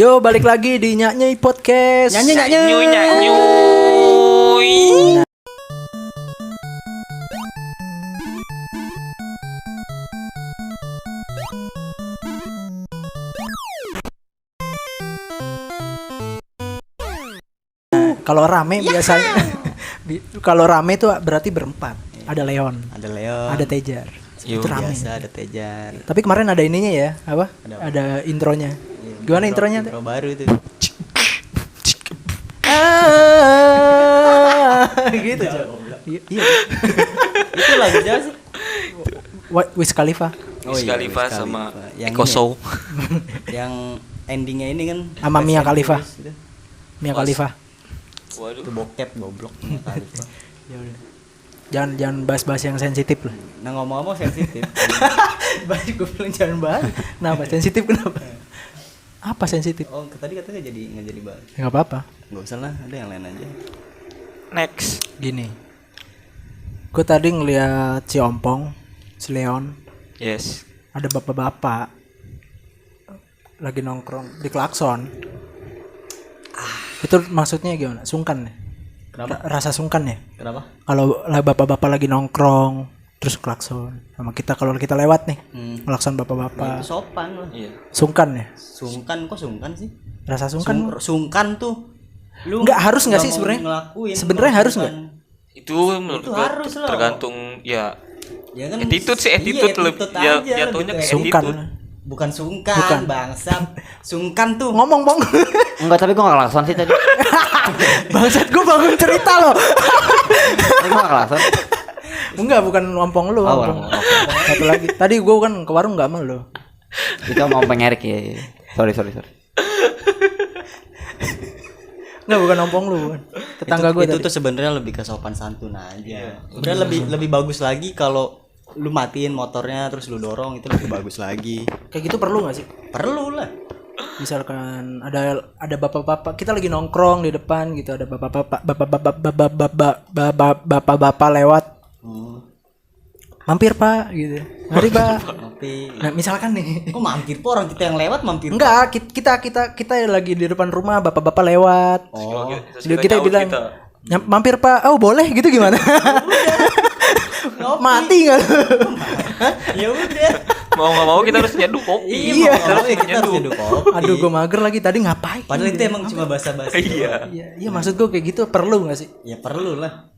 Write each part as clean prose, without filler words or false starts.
Yo, balik lagi di Nyanyui Podcast. Nyanyui. Kalau rame biasanya kalau rame tuh berarti berempat. Ada Leon, ada Tejar. Yo, Itu rame. Biasa ada Tejar. Tapi kemarin ada ininya ya, apa? Ada intronya. Gimana intronya? Intro baru itu. Gitu. Iya. Itu lagu siapa sih? Wiz Khalifa Wiz Khalifa sama Yang Eko ini ya? Show. Yang endingnya ini kan sama Mia Khalifa. Itu. Mia Khalifa. Waduh. Itu bokep goblok Mia Khalifa. Ya udah. Jangan bahas-bahas yang sensitif lah. Nah ngomong-ngomong sensitif. Bahas gue bilang jangan bahas. Kenapa sensitif kenapa? Apa sensitif? Oh tadi katanya nggak jadi bahas. Enggak apa-apa. Nggak usah lah, ada yang lain aja. Next. Gini. Gue tadi ngeliat si Ompong, si Leon, Yes. ada bapak-bapak lagi nongkrong di klakson. Itu maksudnya gimana? Sungkan ya? Kenapa? Rasa sungkan ya? Kenapa? Kalau bapak-bapak lagi nongkrong terus klakson sama kita, kalau kita lewat nih klakson Nah, bapak-bapak, itu sopan loh. Iya. sungkan ya? Sungkan kok sungkan sih? Rasa sungkan? Sungkan tuh. Lu Nggak harus nggak nggak sih mau sebenarnya? ngelakuin Sebenarnya kalau harus sungkan. Itu menurut Itu gua harus lah. tergantung ya. Ya kan Attitude sih, attitude lebih- ya, aja, jatuhnya lebih ke kayak Sungkan. gitu. Bukan sungkan, Bukan. bangsat. Sungkan tuh. Ngomong bang. Enggak, tapi gua gak kelakson sih tadi. Bangsat, gue bangun cerita loh. Tapi gua gak kelakson. Enggak, bukan Ompong lu. Oh, Ompong. Ompong. Satu lagi. Tadi gue kan ke warung nggak sama lu. Itu mau pengerik ya. Sorry. Enggak, bukan Ompong lu. Tetangga gue itu tadi. tuh sebenarnya lebih ke sopan santun aja. Udah lebih bagus lagi kalau lu matiin motornya terus lu dorong, itu lebih bagus lagi. Kayak gitu perlu nggak sih? Perlu lah. Misalkan ada bapak-bapak, kita lagi nongkrong di depan gitu, ada bapak-bapak lewat, mampir pak gitu, mari pak. Tapi Nah misalkan nih, kok mampir po, orang kita yang lewat mampir. enggak, kita lagi di depan rumah, bapak-bapak lewat, Oh, kita bilang mampir pak, oh boleh gitu gimana? Mati nggak? ya udah. Mau nggak mau kita harus nyeduh kopi. Iya. Kita harus nyeduh kopi. Aduh, gue mager lagi tadi ngapain? Padahal itu emang cuma basa-basi. Iya. Iya, maksud gue kayak gitu perlu nggak sih? Ya perlu lah.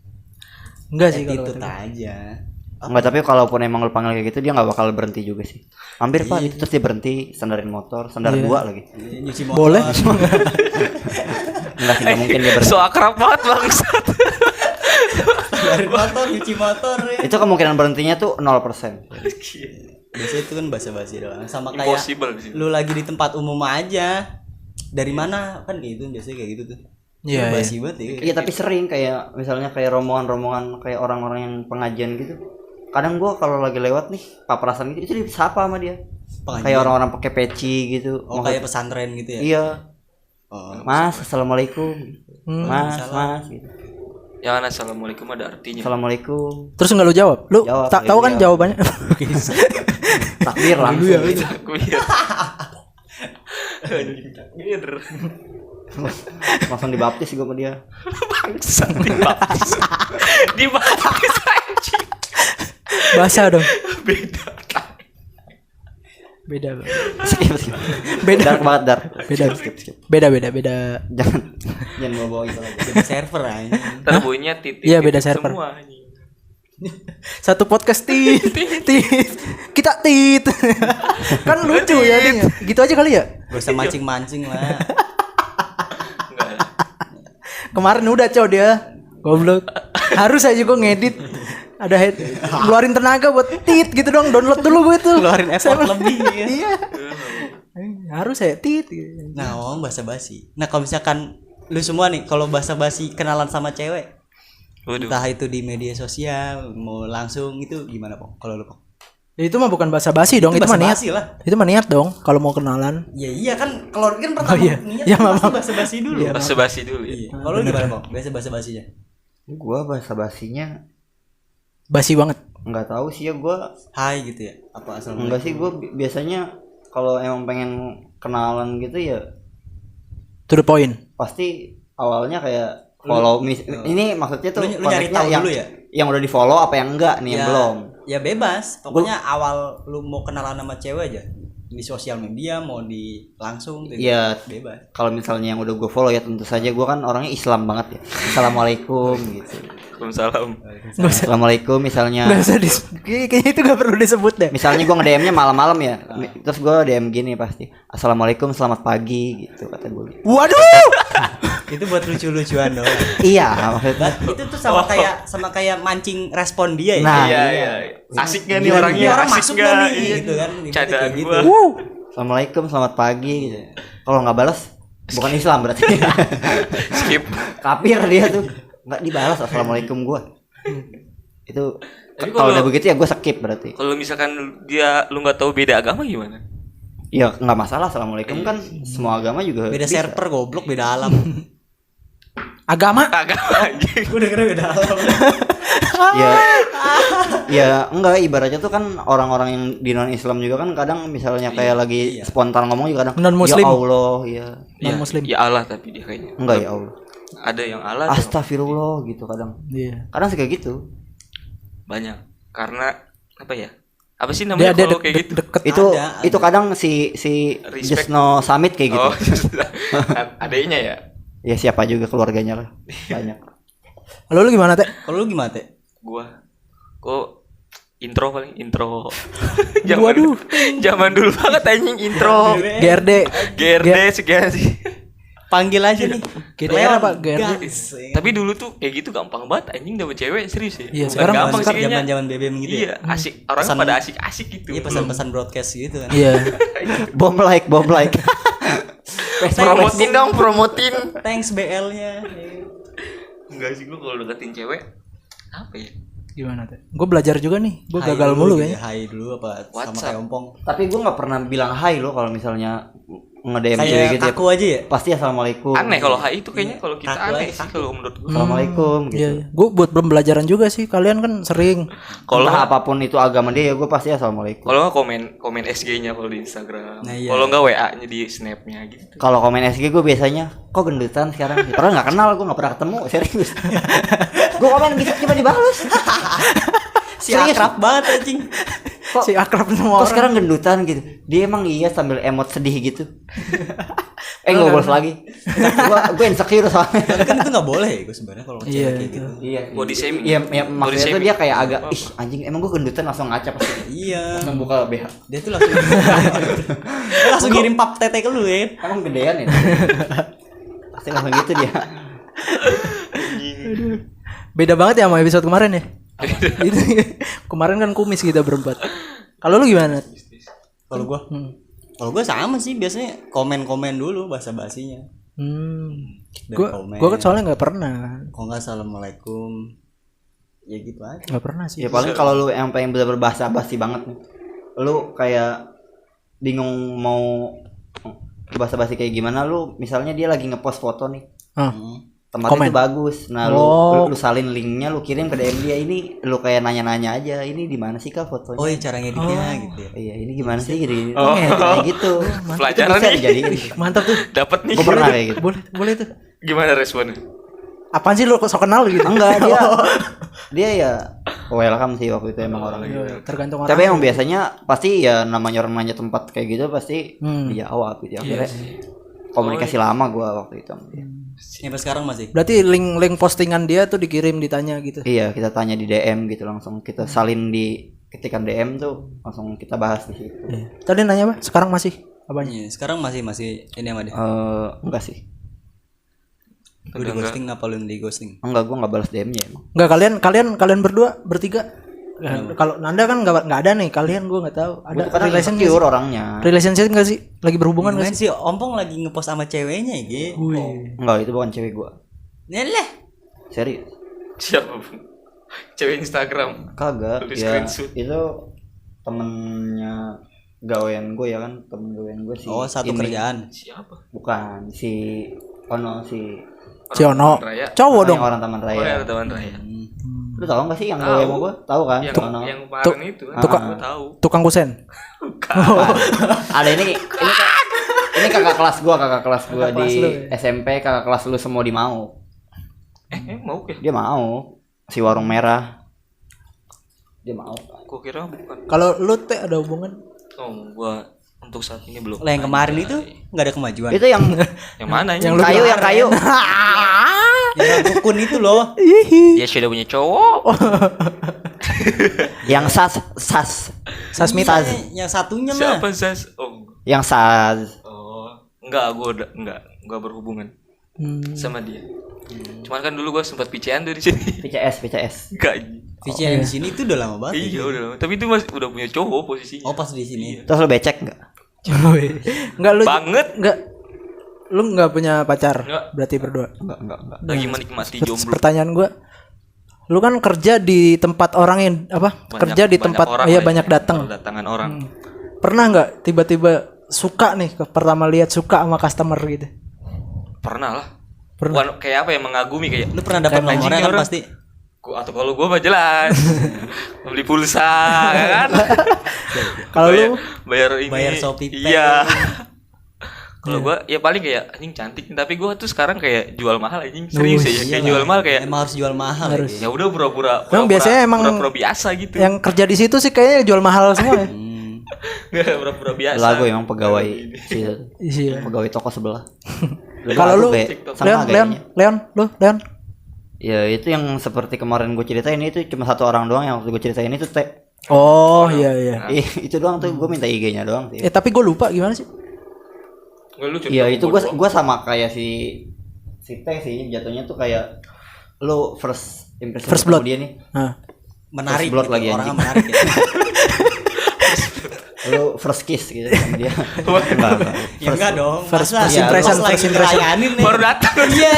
Enggak sih kalau Attitude kata gue. aja. Enggak, tapi kalaupun emang lu panggil kayak gitu dia gak bakal berhenti juga sih. Hampir Pak, itu terus dia berhenti, sandarin motor, sandar dua lagi. Nyuci motor. Boleh? Enggak sih, gak mungkin dia berhenti. So akrab banget bangsat. Dari motor, nyuci motor ya. Itu kemungkinan berhentinya tuh 0%. Biasanya itu kan basa-basi doang. Sama kayak Impossible sih. lu lagi di tempat umum aja. Dari mana kan gitu biasanya kayak gitu tuh. Iya, Lu basi banget ya. Iya, tapi sering kayak misalnya kayak rombongan kayak orang-orang yang pengajian gitu. Kadang gua kalau lagi lewat nih, paparazan gitu, itu disapa sama dia. Pengajian. Kayak orang-orang pakai peci gitu. Oh kayak pesantren gitu ya. Iya. Oh. Mas, assalamualaikum. Mas, salam. mas gitu. Jangan assalamualaikum ada artinya. Assalamualaikum. Terus nggak lu jawab? Lu Jawab, tak tahu kan iya. jawabannya? Takbir langsung. Takbir. Takbir. Langsung dibaptis gua sama dia. Bangsat dibaptis. Dibaptis anjing. Bahasa dong. Beda. Beda. Skip. Beda. Dark banget, dark. Beda. Skip. Beda. Jangan bawa itu lagi. Jadi server aja. Ntar bunyinya titik. Iya, beda titik server. semua, anjing. Satu podcast tit. Kita tit. Kan lucu ya ding. Gitu aja kali ya. Gak usah mancing-mancing lah. Enggak. Kemarin udah cow dia. Goblok. Harus aja gue ngedit. Ada keluarin tenaga buat tit gitu dong. Download dulu gue itu. Keluarin effort lebih ya. Iya. Harus saya tit gitu. Nah, ngomong basa-basi. Nah, kalau misalkan lu semua nih kalau basa-basi kenalan sama cewek, Waduh. entah itu di media sosial mau langsung, itu gimana Pok? Kalau lu Pok? Ya, itu mah bukan basa-basi dong, itu mah niat. basa-basi lah. Itu mah niat dong kalau mau kenalan. Ya iya kan, kalau kan pertama iya. niat Ya, kan pasti maaf. basa-basi dulu. Iya. Basa-basi dulu ya. Iya. Kalau lu gimana Pok? Biasa basa-basinya? Gua basa-basinya Basi banget. enggak tahu sih ya, gua Hai gitu ya? Apa asal? enggak sih, gua biasanya kalau emang pengen kenalan gitu ya To the point. pasti awalnya kayak follow ini maksudnya tuh lu nyari konteksnya tahu yang dulu ya? yang udah di follow apa yang enggak nih yang belum. Ya bebas. Pokoknya awal lu mau kenalan sama cewek aja di sosial media mau di langsung gitu. Iya. Bebas. Kalau misalnya yang udah gue follow ya tentu saja gue kan orangnya Islam banget ya. Assalamualaikum gitu. Waalaikumsalam. Assalamualaikum misalnya. Nggak usah kayaknya itu nggak perlu disebut deh. Misalnya gue nge-DM-nya malam-malam ya. Terus gue DM gini pasti. Assalamualaikum selamat pagi gitu kata gue. Waduh. Itu buat lucu-lucuan doang. Iya maksudnya. Itu tuh sama kayak mancing respon dia ya. Nah, Iya. Asik gak nih Gila, orangnya? ini orang Asik masuk nggak? gak nih? Iya. Gitu kan. Ibaratnya Candaan kayak gitu. gua. Assalamualaikum selamat pagi gitu. Kalau nggak balas bukan Islam berarti. Skip. Kafir dia tuh. Nggak dibalas assalamualaikum gue. Itu Tapi kalau kalau- udah begitu ya gue skip berarti. Kalau misalkan lu nggak tahu beda agama gimana? Ya nggak masalah assalamualaikum kan semua agama juga Beda bisa. server goblok, beda alam. Agama. Agama anjing. Gue dengernya beda alam. Ya, ya enggak ibaratnya tuh kan orang-orang yang di non Islam juga kan kadang misalnya kayak lagi spontan ngomong juga kadang Non-Muslim. ya Allah ya Non muslim. Ya Allah tapi dia kayaknya. enggak ya Allah Ada yang Allah ada yang astagfirullah gitu kadang Iya. kayak gitu banyak. Karena apa ya? Apa sih namanya Dia kalau kayak gitu? deket. itu kadang si Respect. Jesno Samit kayak gitu Oh, adanya ya. ya siapa juga keluarganya lah banyak. Lu gimana teh? Kalau lu gimana, Teh? Gua kok intro paling intro. Waduh. Zaman dulu banget anjing intro. GRD. GRD sekian sih. Panggil aja nih. GDR apa? GRD. Guys. Tapi dulu tuh kayak gitu gampang banget anjing dapet cewek serius ya. Iya, Bukan sekarang gampang sih kayaknya. Zaman-zaman BBM gitu Iya, ya. asik. Orang Pesan- pada asik-asik gitu. Iya, pesan-pesan broadcast gitu kan. Iya. bom like Promotin dong, promotin. Thanks BL-nya. Enggak sih gua kalau deketin cewek apa ya? Gimana teh? Gue belajar juga nih. Gue Hai gagal dulu mulu gitu kayaknya. ya, Hai dulu apa sama WhatsApp. kayak ompong. tapi gue nggak pernah bilang hai lo kalau misalnya nge-DM cewek Kayak gitu ya. kaku aja ya. Pasti assalamualaikum Aneh kalau HI itu kayaknya kalau kita Kaku aneh aja, sih kaku. kalau menurut gua. assalamualaikum Iya, gitu. iya. Gue buat pembelajaran juga sih. Kalian kan sering. Kalau Entah apapun itu agama dia ya gue pasti assalamualaikum. kalau nggak komen SG-nya kalau di Instagram. Nah, iya. Kalau nggak WA-nya di Snap-nya gitu. Kalau komen SG gue biasanya kok gendutan sekarang. Padahal nggak kenal gue nggak pernah ketemu serius. Gue komen gitu cuma dibalas. Si akrab banget anjing. Kok, Si akrab sama kok orang. sekarang gendutan gitu. Dia emang iya sambil emot sedih gitu. Nggak balas lagi. Gue insecure soalnya. Tapi kan itu enggak boleh ya gue sebenarnya kalau Iya, cewek kayak itu. gitu. Iya. Body shaming. Iya, Body maksudnya tuh shaming. dia kayak agak ih anjing emang gue gendutan langsung ngaca pasti. Iya. Langsung buka BH. Dia tuh langsung dia langsung ngirim pap tete ke lu ya. Emang gedean ya? Pasti langsung gitu dia. Beda banget ya sama episode kemarin ya. Itu kemarin kan kumis kita berempat. Kalau lu gimana? Kalau gua sama sih biasanya komen-komen dulu basa-basinya. Dan komen. Gue kan soalnya nggak pernah. Kalau enggak assalamualaikum. Ya gitu aja. Nggak pernah sih. Ya paling kalau lu yang pengen bener berbahasa basi banget nih. Lu kayak bingung mau bahasa-basi kayak gimana lu misalnya dia lagi ngepost foto nih. Ah. Tempatnya Komen. itu bagus. Nah, lu salin linknya, lu kirim ke DM dia ini, lu kayak nanya-nanya aja, ini di mana sih Kak fotonya? Oh, ya cara ngeditnya gitu ya. Iya, ini gimana sih gini? Oh. Kayak gitu. Pelajaran Itu bisa nih. dijadiin. Mantap tuh. Dapat nih. Gue pernah kayak gitu. Boleh tuh. Gimana responnya? Apaan sih lu kok sok kenal gitu? Enggak, dia ya welcome sih waktu itu emang orangnya. Tergantung orang. Tapi emang biasanya pasti ya namanya orang nanya tempat kayak gitu pasti dijawab gitu ya. Akhirnya komunikasi lama gua waktu itu. Sampai sekarang masih. Berarti link postingan dia tuh dikirim ditanya gitu. Iya, kita tanya di DM gitu langsung kita salin di ketikan DM tuh langsung kita bahas di situ. Tadi nanya apa? Sekarang masih apanya? Iya, sekarang masih ini sama dia. Enggak sih. Lu di ghosting apa lu di ghosting? Enggak, gua enggak balas DM-nya emang. Enggak, kalian berdua bertiga. Kalau Nanda kan nggak ada nih, kalian gue nggak tahu. Ada Kadang relationship insecure orangnya. relationship nggak sih? Lagi berhubungan nggak Kan sih? si Ompong lagi ngepost sama ceweknya ya, Ge. Enggak, itu bukan cewek gua. Nyalah. Serius. Siapa? Cewek Instagram. Kagak. Lu Ya, screenshot. itu temennya gawean gue ya kan, temen gawean gue sih. Oh, satu kerjaan. Siapa? Bukan si si Ciono. Taman Raya. Cowok dong. orang Taman Oh ya, Raya. Taman Raya. Lu tahu nggak sih yang gawe sama gue? Tahu kan? Yang Ciono. yang kemarin itu kan. tukang- Gua tahu. Tukang kusen. Ada ini kan Ini kakak kelas gua Kakak kelas di lu ya? SMP, kakak kelas lu semua di mau. Mau ya? Dia mau si warung merah. Dia mau. Gua kira bukan. Kalau lu teh ada hubungan? Oh, gua untuk saat ini belum. Lah yang kemarin itu nggak ada kemajuan. Itu yang Yang mana Yang yang lu kayu, yang kayu. Yang rukun itu loh. dia sudah punya cowok. Yang sas. Sasmita. Yang satunya mah. Siapa Zaz? Oh. Yang sas. Oh. Enggak, gua enggak berhubungan sama dia. Cuman kan dulu gua sempat PCN tuh di sini. PCS. Enggak. VCN di sini itu udah lama banget. Iya, udah lama. Tapi itu masih udah punya cowok posisinya. Oh pas di sini. Terus lu becek enggak? Enggak lu Banget. enggak lu enggak punya pacar Enggak. berarti berdua. Enggak. Lagi menikmati jomblo. Pertanyaan gua, lu kan kerja di tempat orang yang apa? kerja di tempat orang iya lah ya. banyak datang. Datangan orang. Pernah nggak tiba-tiba suka nih pertama lihat suka sama customer gitu? Pernah lah. Pernah. Bukan kayak apa ya, mengagumi kayak Lu pernah dapat kayak nomornya anjing kan orang. pasti. Atau kalau gua mah jelas beli pulsa ya kan. Kalau lu bayar ini. Bayar Shopee Pay. Iya. Kalau gua ya paling kayak anjing cantik, tapi gua tuh sekarang kayak jual mahal anjing. Serius ya, kayak jual mahal kayak Emang harus jual mahal. Harus. Ya. ya udah pura-pura. Emang biasanya emang pura-pura biasa gitu. yang kerja di situ sih kayaknya jual mahal semua ya. Nggak, pura-pura biasa. Lagu emang pegawai Iya. pegawai toko sebelah. Kalau lu sama Leon, Leon. Ya itu yang seperti kemarin gue ceritain itu cuma satu orang doang yang waktu gue ceritain itu teh. Oh iya. Itu doang tuh gue minta IG-nya doang sih. Tapi gue lupa gimana sih? Nggak, lu cerita Iya ke itu gua gue sama kayak si Teh sih jatuhnya tuh kayak lu first impression First ketemu blood. dia nih. Nah. Menarik. First blood gitu. lagi, Orangnya anjing. menarik ya. Lu first kiss gitu sama dia. Enggak. Ya enggak dong. First Masa impression, pas lagi first impression. ngerayanin nih. baru datang. Iya.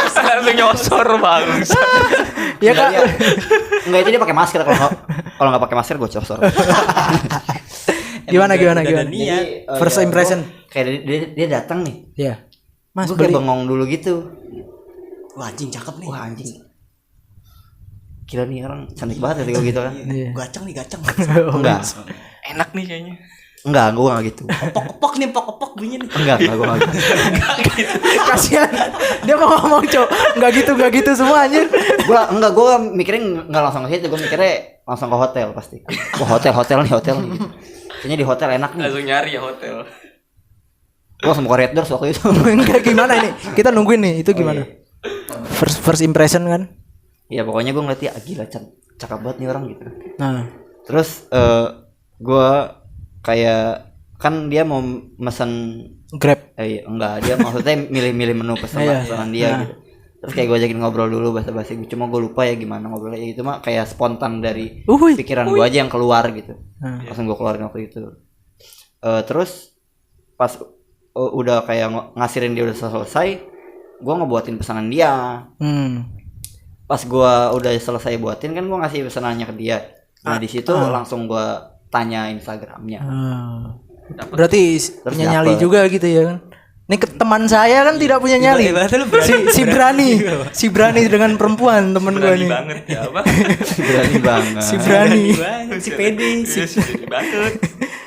Langsung nyosor bang. Iya Kak. Enggak itu dia pakai masker kalau nggak pakai masker gue cosor. Gimana? Udah ada niat. First impression. Kayak dia datang nih. Iya. Mas Gue kayak beli. bengong dulu gitu. Wah anjing cakep nih. Wah anjing. Gila nih orang cantik banget ya gitu kan. Iya. Gacang nih gacang. Enggak. Enak nih kayaknya. Enggak, gue enggak gitu. Pok-pok nih pok-pok bunyinya nih. Enggak, gue enggak gitu. Kasihan. Dia mau ngomong, Cok. Enggak gitu semua anjir. Gue mikirnya enggak langsung ke situ, gue mikirnya langsung ke hotel pasti. Wah, hotel nih. Kayaknya di hotel enak nih. Langsung nyari ya hotel. Gue langsung ke Red Doors waktu itu. Enggak gimana ini? Kita nungguin nih, itu gimana? First impression kan? Ya pokoknya gue ngeliat dia gila cakep banget nih orang gitu. Nah, Terus gue kayak kan dia mau mesen Grab. enggak dia maksudnya milih-milih menu pesanan dia gitu. Terus kayak gue ajakin ngobrol dulu basa-basi, cuma gue lupa ya gimana ngobrolnya. Itu mah kayak spontan dari pikiran gue aja yang keluar gitu. Langsung gue keluarin waktu itu. Terus pas udah kayak ngasirin dia udah selesai, gue ngebuatin pesanan dia. Pas gue udah selesai buatin kan gue ngasih pesanannya ke dia. Nah di situ langsung gue tanya Instagramnya. Berarti punya nyali juga gitu ya kan? Ini teman saya kan tidak punya nyali. Si berani dengan perempuan temen gue Berani nih. banget ya apa? Berani banget. Si berani, Si pede. Iya sih, berani banget.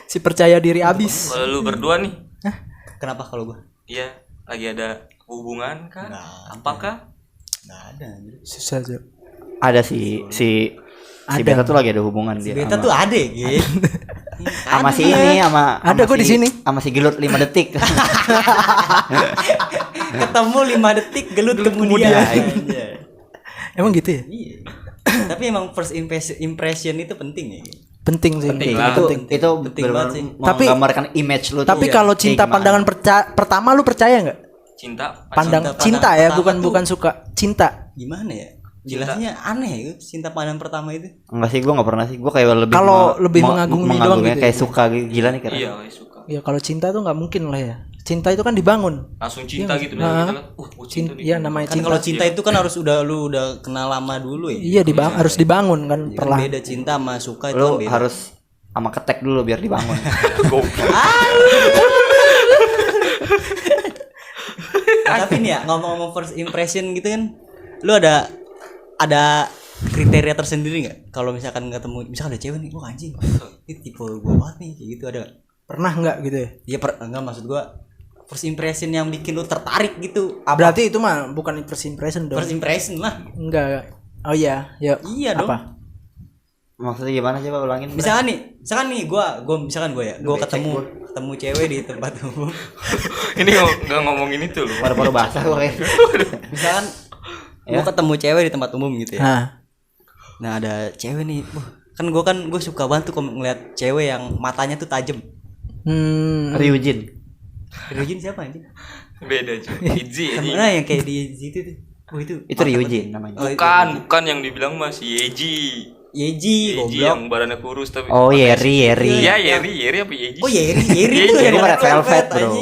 si percaya diri abis. Kalau lu berdua nih, Kenapa kalau gua? iya lagi ada hubungan kah? Nggak. Apakah? Enggak ada. Susah aja. Ada si Ada. Beta tuh lagi ada hubungan dia. Beta sama- tuh ada gitu. sama si ini sama Ada gua di sini. sama si gelut 5 detik. Ketemu 5 detik gelut kemudian. Anjay. Emang gitu ya? Iya. Tapi emang first impression itu penting ya. Penting sih. Penting Penting. lah. itu Penting bener-bener banget sih. Tapi- menggambarkan image lu tuh. Tapi kalau cinta kayak pandangan pertama lu percaya nggak? Cinta? Cinta ya, pertama bukan tuh- suka. Cinta. Gimana ya? Jelasnya aneh ya cinta pandang pertama itu. enggak sih, gua enggak pernah sih. Gua kayak lebih Kalau lebih mengagumi doang gitu kayak ya? suka gila nih karena. Iya, kayak suka. Ya kalau cinta tuh nggak mungkin lah ya. Cinta itu kan dibangun. Langsung cinta gitu Nah. nah. Cinta nih. Iya namanya Kan cinta. kalau cinta itu kan harus lu udah kenal lama dulu ya. Iya harus dibangun kan Kan perlahan. beda cinta sama suka itu Lu kan beda. harus sama ketek dulu biar dibangun. Nah, tapi nih ya ngomong-ngomong first impression gitu kan, lu ada kriteria tersendiri nggak? Kalau misalkan ketemu, misalkan ada cewek nih, wah anjing, ini tipe gue banget nih, kayak gitu ada nggak? Pernah nggak gitu ya? Iya enggak, maksud gua first impression yang bikin lu tertarik gitu. Apa? Berarti itu mah bukan first impression dong. First impression lah. Enggak. Oh iya, ya. Iya dong. Apa? Maksudnya gimana coba ulangin? Misalkan nih gua ketemu cewek di tempat umum. Ini nggak ngomongin itu loh. Paru-paru basah gue kayak. Misalkan gua ketemu cewek di tempat umum gitu ya. Nah, ada cewek nih. Kan gue suka banget tuh ngeliat cewek yang matanya tuh tajam. Ryujin Siapa anjing? Beda cuy. Izzy. Mana yang kayak di situ tuh? itu Ryujin namanya. Bukan yang dibilang masih Yeji Yeji yang badannya kurus tapi. Oh, Yeri. Iya, Yeri apa Yeji? Oh, Yeri Yeji itu Yeri yang Red Velvet, bro.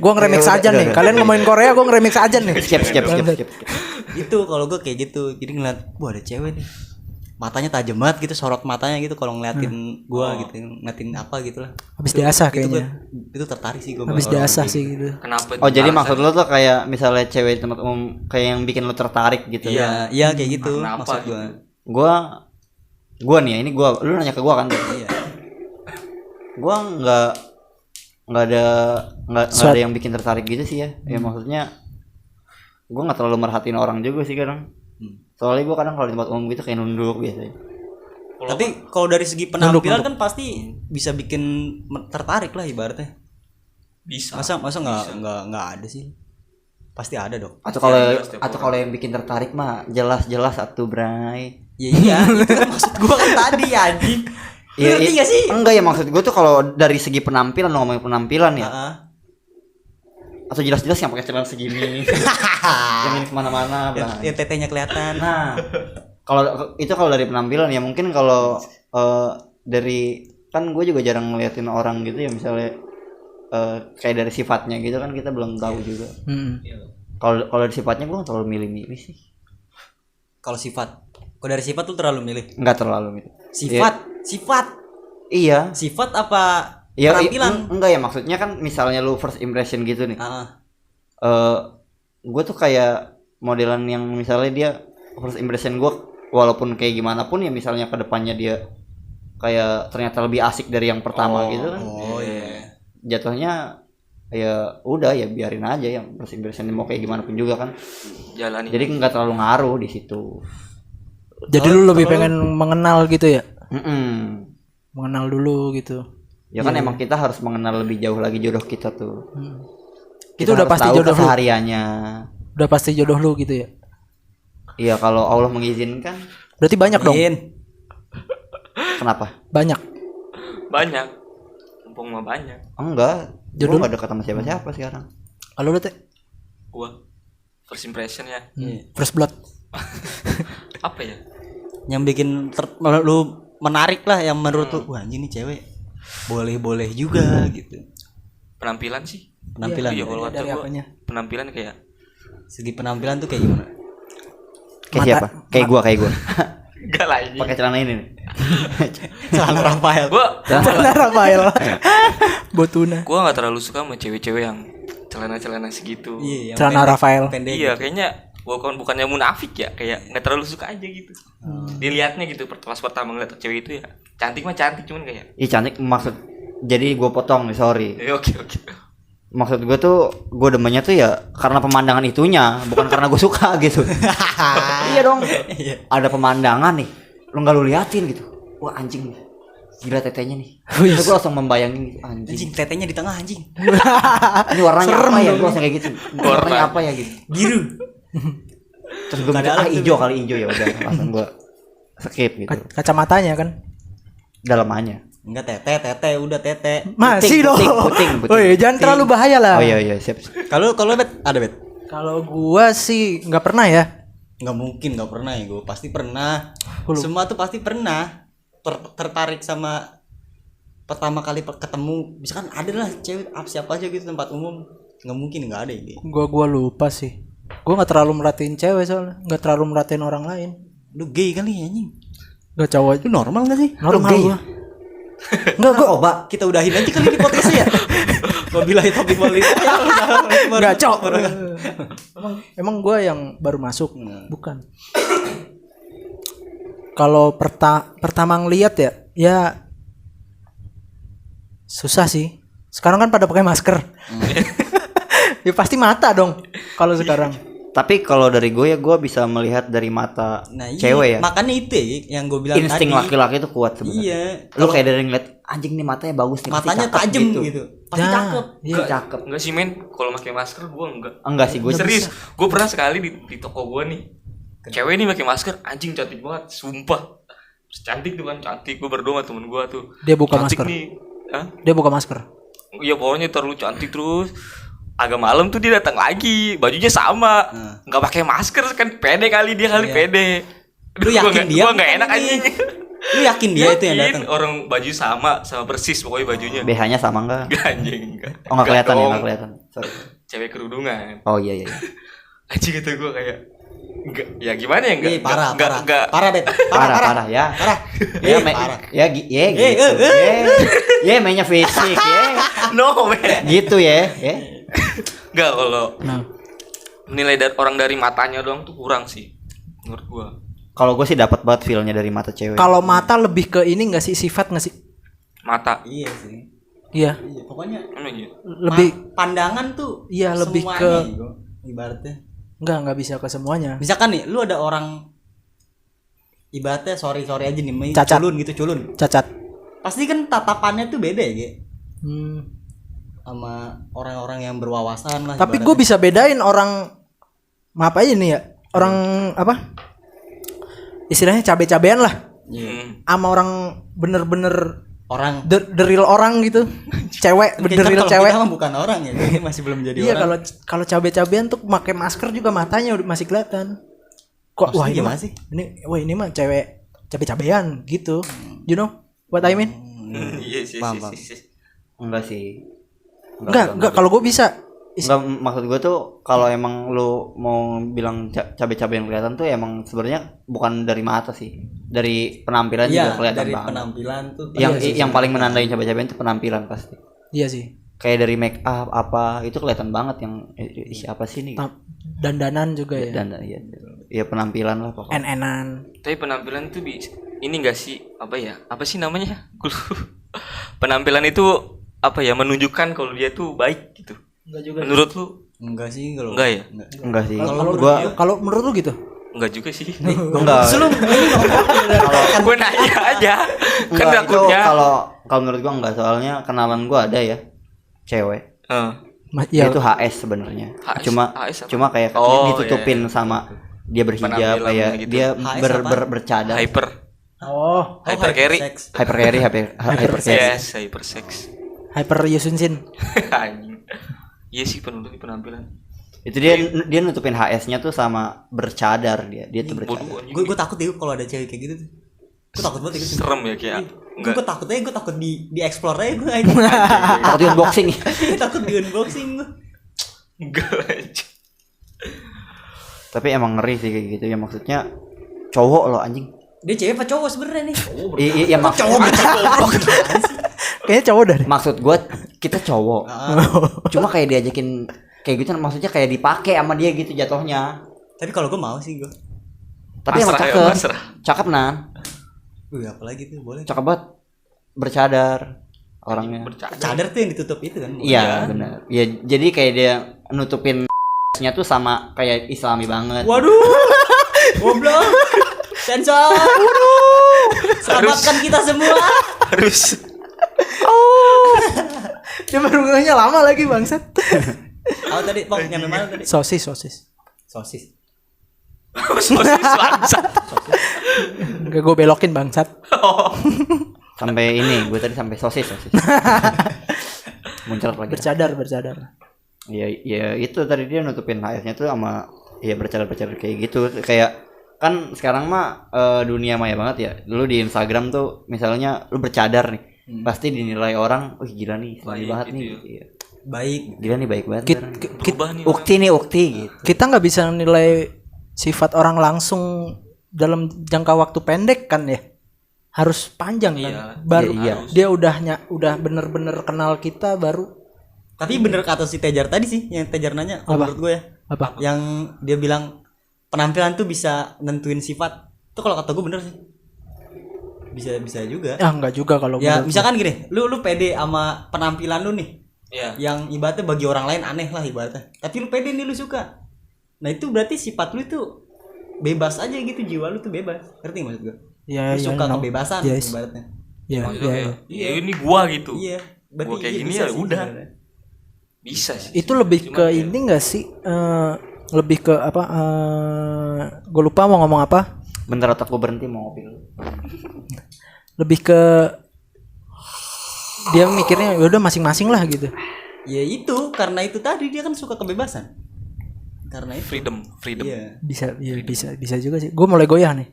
Gua nge-remix aja nih. Kalian ngomongin Korea, gua nge-remix aja nih. Skip. Itu kalau gue kayak gitu. Jadi ngeliat, ada cewek nih. Matanya tajam banget gitu, sorot matanya gitu kalau ngeliatin gua gitu, ngeliatin apa gitu lah. Habis diasah kayaknya. Itu tertarik sih gua. Habis diasah sih gitu. Kenapa? Oh, jadi maksud lu tuh kayak misalnya cewek di tempat umum kayak yang bikin lu tertarik gitu. Iya kayak gitu maksud gua. Gua nih ya, ini lu nanya ke gua kan. Iya. Gua nggak ada yang bikin tertarik gitu sih ya. Ya maksudnya gua nggak terlalu merhatiin orang juga sih kadang. Soalnya gua kadang kalau di tempat umum gitu kayak nunduk biasanya. Tapi kalau dari segi penampilan kan pasti bisa bikin tertarik lah ibaratnya. Bisa. Masa nggak ada sih? Pasti ada dong. Atau kalau yang bikin tertarik mah jelas atuh, Bray. Ya iya, itu kan maksud gua kan tadi anjing. Ngerti gak sih? Enggak ya, maksud gua tuh kalau dari segi penampilan, ngomongin penampilan ya. Atau jelas-jelas yang pakai celana segini. Yang ini kemana-mana, yang tetenya kelihatan. Nah, kalau dari penampilan ya mungkin kalau dari kan gue juga jarang ngeliatin orang gitu ya, misalnya kayak dari sifatnya gitu kan kita belum tahu juga. Kalau dari sifatnya gue nggak terlalu milih-milih sih. Kalau dari sifat tuh terlalu milih? Nggak terlalu milih. Sifat. Iya. Sifat apa ya, penampilan? Enggak ya, maksudnya kan misalnya lu first impression gitu nih. Gue tuh kayak modelan yang misalnya dia first impression gue walaupun kayak gimana pun ya, misalnya kedepannya dia kayak ternyata lebih asik dari yang pertama gitu kan. Oh iya. Jatuhnya ya udah ya biarin aja yang first impression mau kayak gimana pun juga kan. Jalani. Jadi nggak terlalu ngaruh di situ. Jadi lu lebih pengen mengenal gitu ya? Mengenal dulu gitu. Ya kan emang kita harus mengenal lebih jauh lagi jodoh kita tuh. Itu udah pasti jodoh lu. Kesehariannya. Udah pasti jodoh lu gitu ya? Iya, kalau Allah mengizinkan. Berarti banyak dong. Kenapa? Banyak. Mumpung mah banyak. Enggak. Jodoh gua gak deket sama siapa sekarang. Kalau lu teh? Gua first impression ya. First blood. Apa ya? Yang bikin lu menarik lah, yang menurut lu wah anjing nih cewek boleh juga gitu. Penampilan sih. Penampilan. Iya, kalau dari gua, apanya? penampilan kayak Segi penampilan tuh kayak gimana? Kayak siapa? Kayak gua. enggak lah ini. Pakai celana ini nih. Celana Rafael. Celana Rafael. Botuna. Gua enggak terlalu suka sama cewek-cewek yang celana-celana segitu. Iya, celana Rafael. Iya, kayaknya bukannya munafik ya, kayak nggak terlalu suka aja gitu. Dilihatnya gitu pas pertama ngeliat cewek itu ya cantik cuman kayak. Ih, cantik maksud. Jadi gue potong nih, sorry. Oke. Maksud gue tuh gue demennya tuh ya karena pemandangan itunya, bukan karena gue suka gitu. Iya dong. Ada pemandangan nih, lu nggak lu liatin gitu. Wah anjing, gila tetenya nih. Terus gue langsung membayangin gitu, anjing tetenya di tengah anjing. Ini warnanya apa ya? Gue langsung kayak gitu. Warnanya apa ya gitu? Biru. Terus gue mikir hijau ya udah langsung gue skip gitu. Kacamatanya kan dalamannya. Enggak tete udah tete. Masih dong. Puting. Oh iya, jangan terlalu bahaya lah. Oh iya siap. Kalau bet ada bet. Kalau gua sih nggak pernah ya. Nggak mungkin nggak pernah ya, gue pasti pernah. Semua tuh pasti pernah tertarik sama pertama kali ketemu. Misalkan ada lah cewek siapa aja gitu tempat umum, nggak mungkin nggak ada ini. Gua lupa sih. Gua nggak terlalu merhatiin cewek soalnya, nggak terlalu merhatiin orang lain. Lu gay kali ya anjing? Gak cowok. Lu normal nggak sih? Normal gua. Enggak gua kita udahin aja kali ini podcastnya ya. Wabillahi taufiq wal hidayah. Enggak cok. Emang gua yang baru masuk, bukan. Kalau pertama ngeliat ya Susah sih. Sekarang kan pada pakai masker. Ya pasti mata dong kalau sekarang. Tapi kalau dari gue ya gue bisa melihat dari mata cewek ya. Makanya itu ya yang gue bilang insting tadi. laki-laki itu kuat sebenarnya. Iya. Lu kayak dari ngeliat anjing nih matanya bagus nih. Matanya tajam gitu. Pasti Nah, cakep. iya. Cakep. Enggak sih men, kalau pakai masker gua Enggak sih gue serius. Gue pernah sekali di toko gua nih. Cewek nih pakai masker, anjing cantik banget, sumpah. Terus cantik tuh kan, cantik. Gue berdua sama temen gua tuh. Dia buka cantik masker. nih. Hah? Dia buka masker. Iya pokoknya terlalu cantik terus. Agak malam tuh dia datang lagi, bajunya sama, nggak pakai masker kan, pede kali dia kali pede. Lu yakin dia? Gua nggak enak bukan anjing. ini? Lu yakin dia itu yang datang? Orang baju sama persis pokoknya bajunya. BH-nya sama enggak? Enggak anjing, enggak. Oh enggak kelihatan ya, dong. enggak kelihatan. Sorry. Cewek kerudungan. Oh iya iya. Anjing kata gue kayak enggak, ya gimana ya enggak? Ih, parah, enggak, parah. enggak. Parah, Bet. Parah ya. Parah. Ya, Parah. ya gitu. Ya mainnya fisik ya. No, man. Gitu ya. Enggak kalau Nah, nilai orang dari matanya doang tuh kurang sih menurut gua. Kalau gue sih dapat banget feel-nya dari mata cewek. kalau mata lebih ke ini enggak sih, sifat enggak sih? Mata. Iya sih. Iya, Iya, pokoknya Emang iya. lebih pandangan tuh iya lebih semuanya ke gitu, ibaratnya. enggak bisa ke semuanya. Misalkan nih lu ada orang ibaratnya sorry aja nih Cacat. culun. Cacat. Pasti kan tatapannya tuh beda ya, Ge. Hmm. Sama orang-orang yang berwawasan lah. Tapi gue ibaratnya. bisa bedain orang, maaf aja nih ya, orang apa? Istilahnya cabe-cabean lah, Hmm. sama orang bener-bener orang the real orang gitu, cewek, the Kita- real kalau cewek. kita mah bukan orang ya, ini masih belum jadi Iya, orang. kalau cabe-cabean tuh pakai masker juga matanya udah masih kelihatan. Kok Maksudnya wah ini gimana mah sih? ini mah cewek cabe-cabean gitu. You know what I mean? Iya sih, Paham, sih, paham. sih, sih. Enggak sih. Enggak kalau gue bisa. Enggak, maksud gue tuh kalau emang lu mau bilang cabe-cabe yang kelihatan tuh emang sebenarnya bukan dari mata sih. Dari penampilan Iya, juga kelihatan dari banget. penampilan tuh. Yang Iya sih, yang paling menandain cabe-cabean itu penampilan pasti. Iya sih. Kayak dari make up apa itu kelihatan banget yang siapa sih nih? Dandanan juga ya. Dan ya penampilan lah pokoknya. En-enan. Tapi penampilan tuh ini enggak sih apa ya? Apa sih namanya? Gua lupa. Penampilan itu apa ya? Menunjukkan kalau dia tuh baik gitu. Enggak juga. Menurut lu? Enggak sih kalau. Enggak ya? Enggak sih. Kalau menurut lu gitu? Enggak juga sih. Enggak. Gue nanya aja. Kan Enggak, itu takutnya. kalau menurut gua enggak, soalnya kenalan gua ada ya cewek. Iya. Itu HS sebenarnya. HS apa? Cuma kayak Oh, ditutupin iya. sama dia berhijab Penampilannya kayak gitu. dia HS apa? bercadar. Hyper Oh, hyper carry. Sex. Hyper carry, hyper carry. Yes, hyper sex. hyper Yusunsin. Anjing. Iya sih penampilan. Itu dia nutupin HS-nya tuh sama bercadar dia tuh bercadar. Bodoh anjing. Gue takut ya kalau ada cewek kayak gitu tuh. Gue takut banget itu. Serem ya kayak enggak. Gue takut di explore aja gue aja. Takut di unboxing. Takut di unboxing gue. Enggak anjing. Tapi emang ngeri sih kayak gitu ya, maksudnya cowok loh anjing. Dia cewek apa cowok sebenarnya nih? Iya maksud Kayaknya cowok dah. maksud gue kita cowok. Cuma kayak diajakin kayak gitu maksudnya kayak dipakai sama dia gitu jatuhnya. Tapi kalau gue mau sih gue. Tapi emang Pasrah ya, cakep. pasrah. Cakep nan. Apalagi tuh boleh. Cakep banget. Bercadar orangnya. Cadar tuh yang ditutup itu kan. Iya benar. Ya jadi kayak dia nutupin nya tuh sama kayak Islami banget. Waduh. Goblok. Sensor. Selamatkan kita semua. Harus Dia baru lama lagi bangsat. Oh tadi Pok nyampe mana tadi? Sosis. Sosis. bangsat. Enggak, gue belokin bangsat. Sampai ini gue tadi sampai sosis. Muncul lagi. Bercadar. Ya itu tadi dia nutupin HS-nya tuh sama ya bercadar kayak gitu. Kayak kan sekarang mah dunia maya banget ya. Dulu di Instagram tuh misalnya lu bercadar nih, pasti dinilai orang, "Wih gila nih, Islami Baik banget gitu nih." ya. Iya. Baik. Gila nih baik banget. Berubah nih. Ukti gitu. Kita nggak bisa nilai sifat orang langsung dalam jangka waktu pendek kan ya. Harus panjang kan. Iya, Baru iya. dia udah bener-bener kenal kita baru. Tapi bener kata si Tejar tadi sih, yang Tejar nanya kalau Apa? menurut gue ya. Apa? Yang dia bilang penampilan tuh bisa nentuin sifat. Itu kalau kata gue bener sih. bisa juga. Ya enggak juga kalau Ya menurut misalkan gini, lu pede sama penampilan lu nih. Iya. Yang ibaratnya bagi orang lain aneh lah ibaratnya. Tapi lu pede nih, lu suka. Nah itu berarti sifat lu itu bebas aja gitu, jiwa lu tuh bebas. Ngerti maksud gue? Ya, Lu suka no. kebebasan Yes. ibaratnya. Ya, Maksudnya ya, kayak, ya. ya ini gua gitu. Iya. Berarti Gua kayak iya, gini bisa ya sih udah. sebenarnya. Bisa sih. Itu lebih Cuman ke kayak- ini enggak sih? Lebih ke apa? Gue lupa mau ngomong apa. Bentar otak gue berhenti mau ngopi dulu. Lebih ke dia mikirnya ya udah masing-masing lah gitu. Ya itu karena itu tadi dia kan suka kebebasan. Karena itu. freedom. Iya. Bisa juga sih. Gue mulai goyah nih.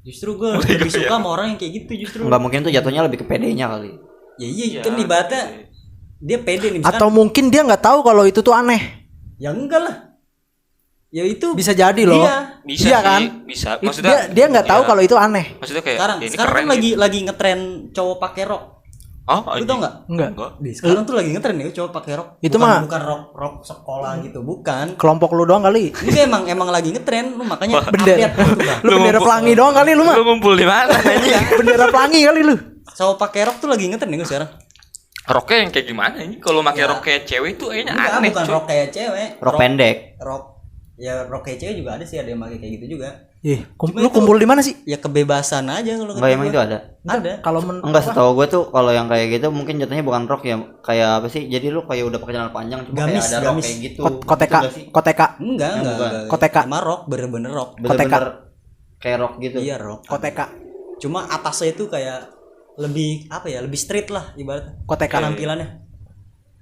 Justru gue lebih suka sama orang yang kayak gitu justru. Enggak mungkin tuh jatuhnya lebih ke PD-nya kali. Ya iya Iya, kan ibaratnya dia pede nih misalkan. Atau mungkin dia nggak tahu kalau itu tuh aneh. Ya enggak lah. Ya itu Bisa jadi loh. Iya. Bisa Iya sih, kan? bisa. Dia Maksudnya dia nggak tahu iya. kalau itu aneh. Maksudnya kayak Sekarang ya ini sekarang keren kan gitu. lagi ngetren cowok pakai rok. Oh, Lu tau nggak? Enggak. Di sekarang tuh lagi ngetren ya cowok pakai rok. Itu bukan, mah- bukan rok sekolah gitu, bukan. Kelompok lu doang kali. Ini emang lagi ngetren, lu makanya Bendera. update gitu, Bang. Lu bendera pelangi doang kali lu mah. Lu ngumpul di mana anjing? Bendera pelangi kali lu. Cowok pakai rok tuh lagi ngetren nih sekarang. Roknya yang kayak gimana ini? Kalau pakai Ya. rok kayak cewek tuh kayaknya Enggak, aneh, bukan cuy. rok kayak cewek. Rok pendek. Rok ya rok kayak cewek juga ada sih, ada yang pakai kayak gitu juga. Lu kumpul di mana sih? Ya kebebasan aja kalau Enggak emang itu ada. Ada. Kalau Enggak, setahu gue tuh kalau yang kayak gitu mungkin jatuhnya bukan rok ya, kayak apa sih? Jadi lu kayak udah pakai celana panjang cuma Gamis, kayak ada rok gamis. kayak gitu. Koteka, Gitu nggak sih? koteka, Enggak. bukan. Koteka. Cuma rok, bener-bener rok. Bener-bener kayak rok gitu. Iya, rok. koteka, Cuma atasnya itu kayak lebih apa ya? Lebih street lah ibaratnya. koteka, Penampilannya.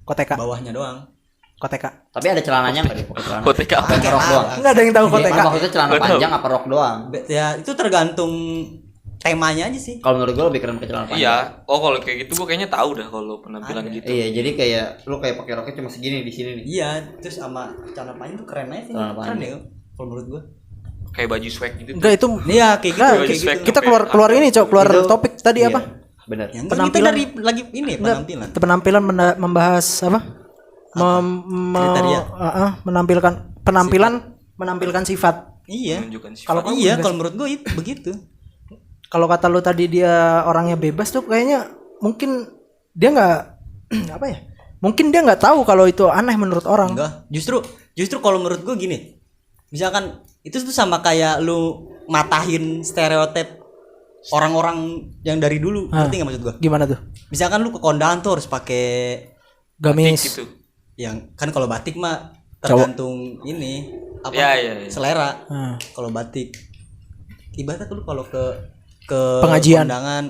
koteka, Bawahnya doang. koteka. Tapi ada celananya enggak dia pakai celana? Koteka apa? Pakai rok doang. Enggak ada yang tahu Iya, koteka. maksudnya celana Nggak tahu. panjang apa rok doang? Ya itu tergantung temanya aja sih. Kalau menurut gue lebih keren pakai celana panjang. Iya. Oh, kalau kayak gitu gua kayaknya tahu dah kalau penampilan Ada. gitu. Iya, jadi kayak lu kayak pakai roknya cuma segini di sini nih. Iya, terus sama celana panjang tuh keren aja sih. Celana Keren panjang. ya kalau menurut gua. Kayak baju swag gitu. Enggak itu. Iya, kayak gitu, Enggak, kayak swag. gitu. kita keluar ini, Cok, keluar Itu- topik tadi Iya, apa? Benar. Ya, enggak, kita Penampilan. dari lagi ini ya, Enggak, penampilan. penampilan membahas apa? Kriteria. Menampilkan sifat. Iya. Menunjukkan sifat. Kalau kamu Iya, enggak kalau menurut gua itu begitu. Kalau kata lu tadi dia orangnya bebas tuh kayaknya mungkin dia nggak apa ya? Mungkin dia nggak tahu kalau itu aneh menurut orang. Enggak, justru kalau menurut gua gini. Misalkan itu tuh sama kayak lu matahin stereotip orang-orang yang dari dulu, ngerti nggak maksud gua? Gimana tuh? Misalkan lu ke kondangan tuh harus pakai Gamis. gitu. yang kan kalau batik mah tergantung ini apa Iya. selera. Hmm. Kalau batik ibaratnya lu kalau ke Pengajian. kondangan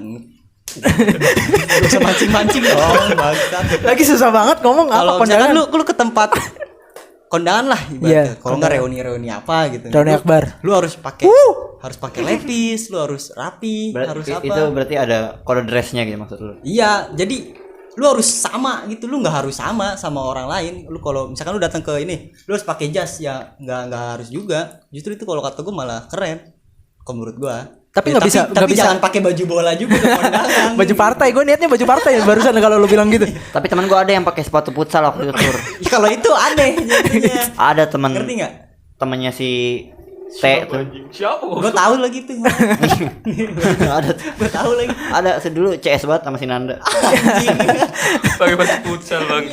gak usah mancing-mancing dong bangsat. Lagi susah banget ngomong apa Kalau misalkan kondangan. lu ke tempat kondangan lah ibaratnya. Iya, Kalau nggak reuni-reuni apa gitu. Reuni Lu- akbar. Lu harus pakai lepis, lu harus rapi, harus apa? Itu berarti ada kode dressnya gitu maksud lu. Iya, jadi lu harus sama gitu, lu nggak harus sama orang lain. Lu kalau misalkan lu datang ke ini, lu harus pakai jas ya, nggak harus juga. Justru itu kalau kata gue malah keren, kalau menurut gua. Tapi Ya, nggak bisa- nggak tapi bisa. jangan pakai baju bola juga ke kondangan. Baju partai, gue niatnya baju partai barusan kalau lu bilang gitu. Tapi teman gua ada yang pakai sepatu futsal waktu itu tur. Ya, kalau itu aneh jadinya. Ada teman Ngerti nggak? temannya si T tuh. Siapa? Gue tahu lagi tuh. Ada Gue tahu lagi. ada dulu CS banget sama si Nanda. Anjing. Pakai baju futsal bang.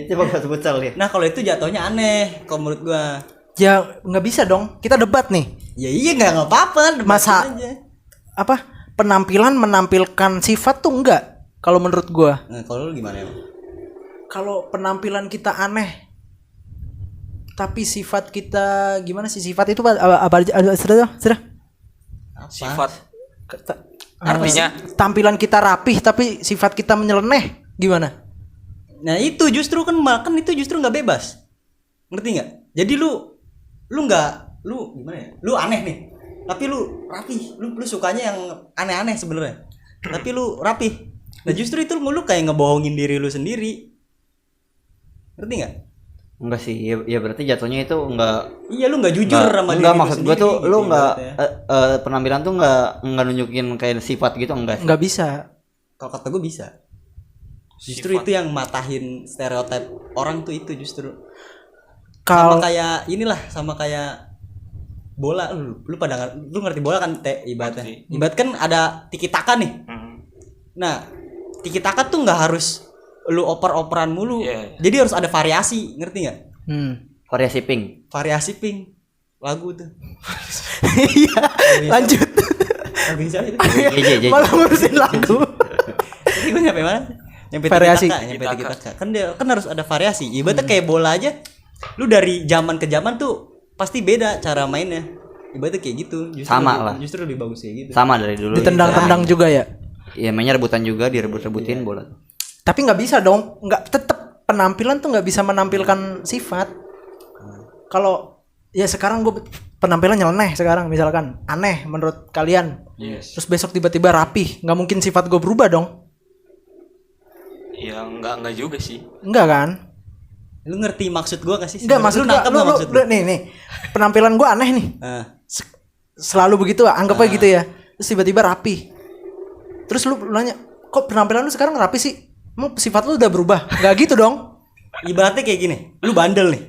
Coba sepatu futsal dia. Nah kalau itu jatuhnya aneh, kalau menurut gua. Ya nggak bisa dong. Kita debat nih. Ya iya nggak apa-apa. debatin Masa aja. apa? Penampilan menampilkan sifat tuh enggak. Kalau menurut gua. Nah kalau lu gimana emang? Kalau penampilan kita aneh, tapi sifat kita gimana sih? Sifat itu apa aja? Sudah. Apa? Sifat. Artinya Artinya? tampilan kita rapih tapi sifat kita menyeleneh gimana? Nah itu justru kan itu justru nggak bebas, ngerti nggak? Jadi lu gimana ya? Lu aneh nih, tapi lu rapi, lu sukanya yang aneh-aneh sebenarnya, tapi lu rapi. Nah justru itu lu kayak ngebohongin diri lu sendiri, ngerti nggak? Enggak sih, ya berarti jatuhnya itu enggak. Iya lu nggak jujur sama diri enggak, lu maksud gua sendiri tuh gitu lu enggak ibaratnya. penampilan tuh enggak nunjukin kayak sifat gitu enggak sih. Nggak bisa. Kalau kata gue bisa. Justru Sifat. itu yang matahin stereotip orang tuh itu justru. Kalau Sama kayak inilah, sama kayak bola, lu pada lu ngerti bola kan ibaratnya. Ibarat kan ada tiki taka nih. Nah, tiki taka tuh nggak harus lu oper-operan mulu. Jadi harus ada variasi, ngerti nggak? Variasi pink. Variasi pink lagu tuh. Iya. Lanjut. Lagu siapa itu? JJ. Malah ngurusin lagu. Jadi gue nyampe mana? Nyampe Variasi. tiki taka. Kan harus ada variasi. Ibaratnya kayak bola aja. Lu dari zaman ke zaman tuh pasti beda cara mainnya. Ibaratnya kayak gitu. Justru lebih bagus kayak gitu. Sama dari dulu. Ditendang-tendang juga ya. Iya, mainnya rebutan juga, direbut-rebutin bola. Tapi nggak bisa dong, nggak tetap penampilan tuh nggak bisa menampilkan sifat. Kalau ya sekarang gue penampilan nyeleneh sekarang misalkan aneh menurut kalian, terus besok tiba-tiba rapi, nggak mungkin sifat gue berubah dong. Ya enggak juga sih. Enggak kan? Lu ngerti maksud gue gak sih? Enggak, maksud lu nih penampilan gue aneh nih. Selalu begitu, anggapnya gitu ya. Terus tiba-tiba rapi. Terus lu nanya, kok penampilan lu sekarang rapi sih? Emang sifat lu udah berubah? Gak gitu dong. Ibaratnya kayak gini, lu bandel nih.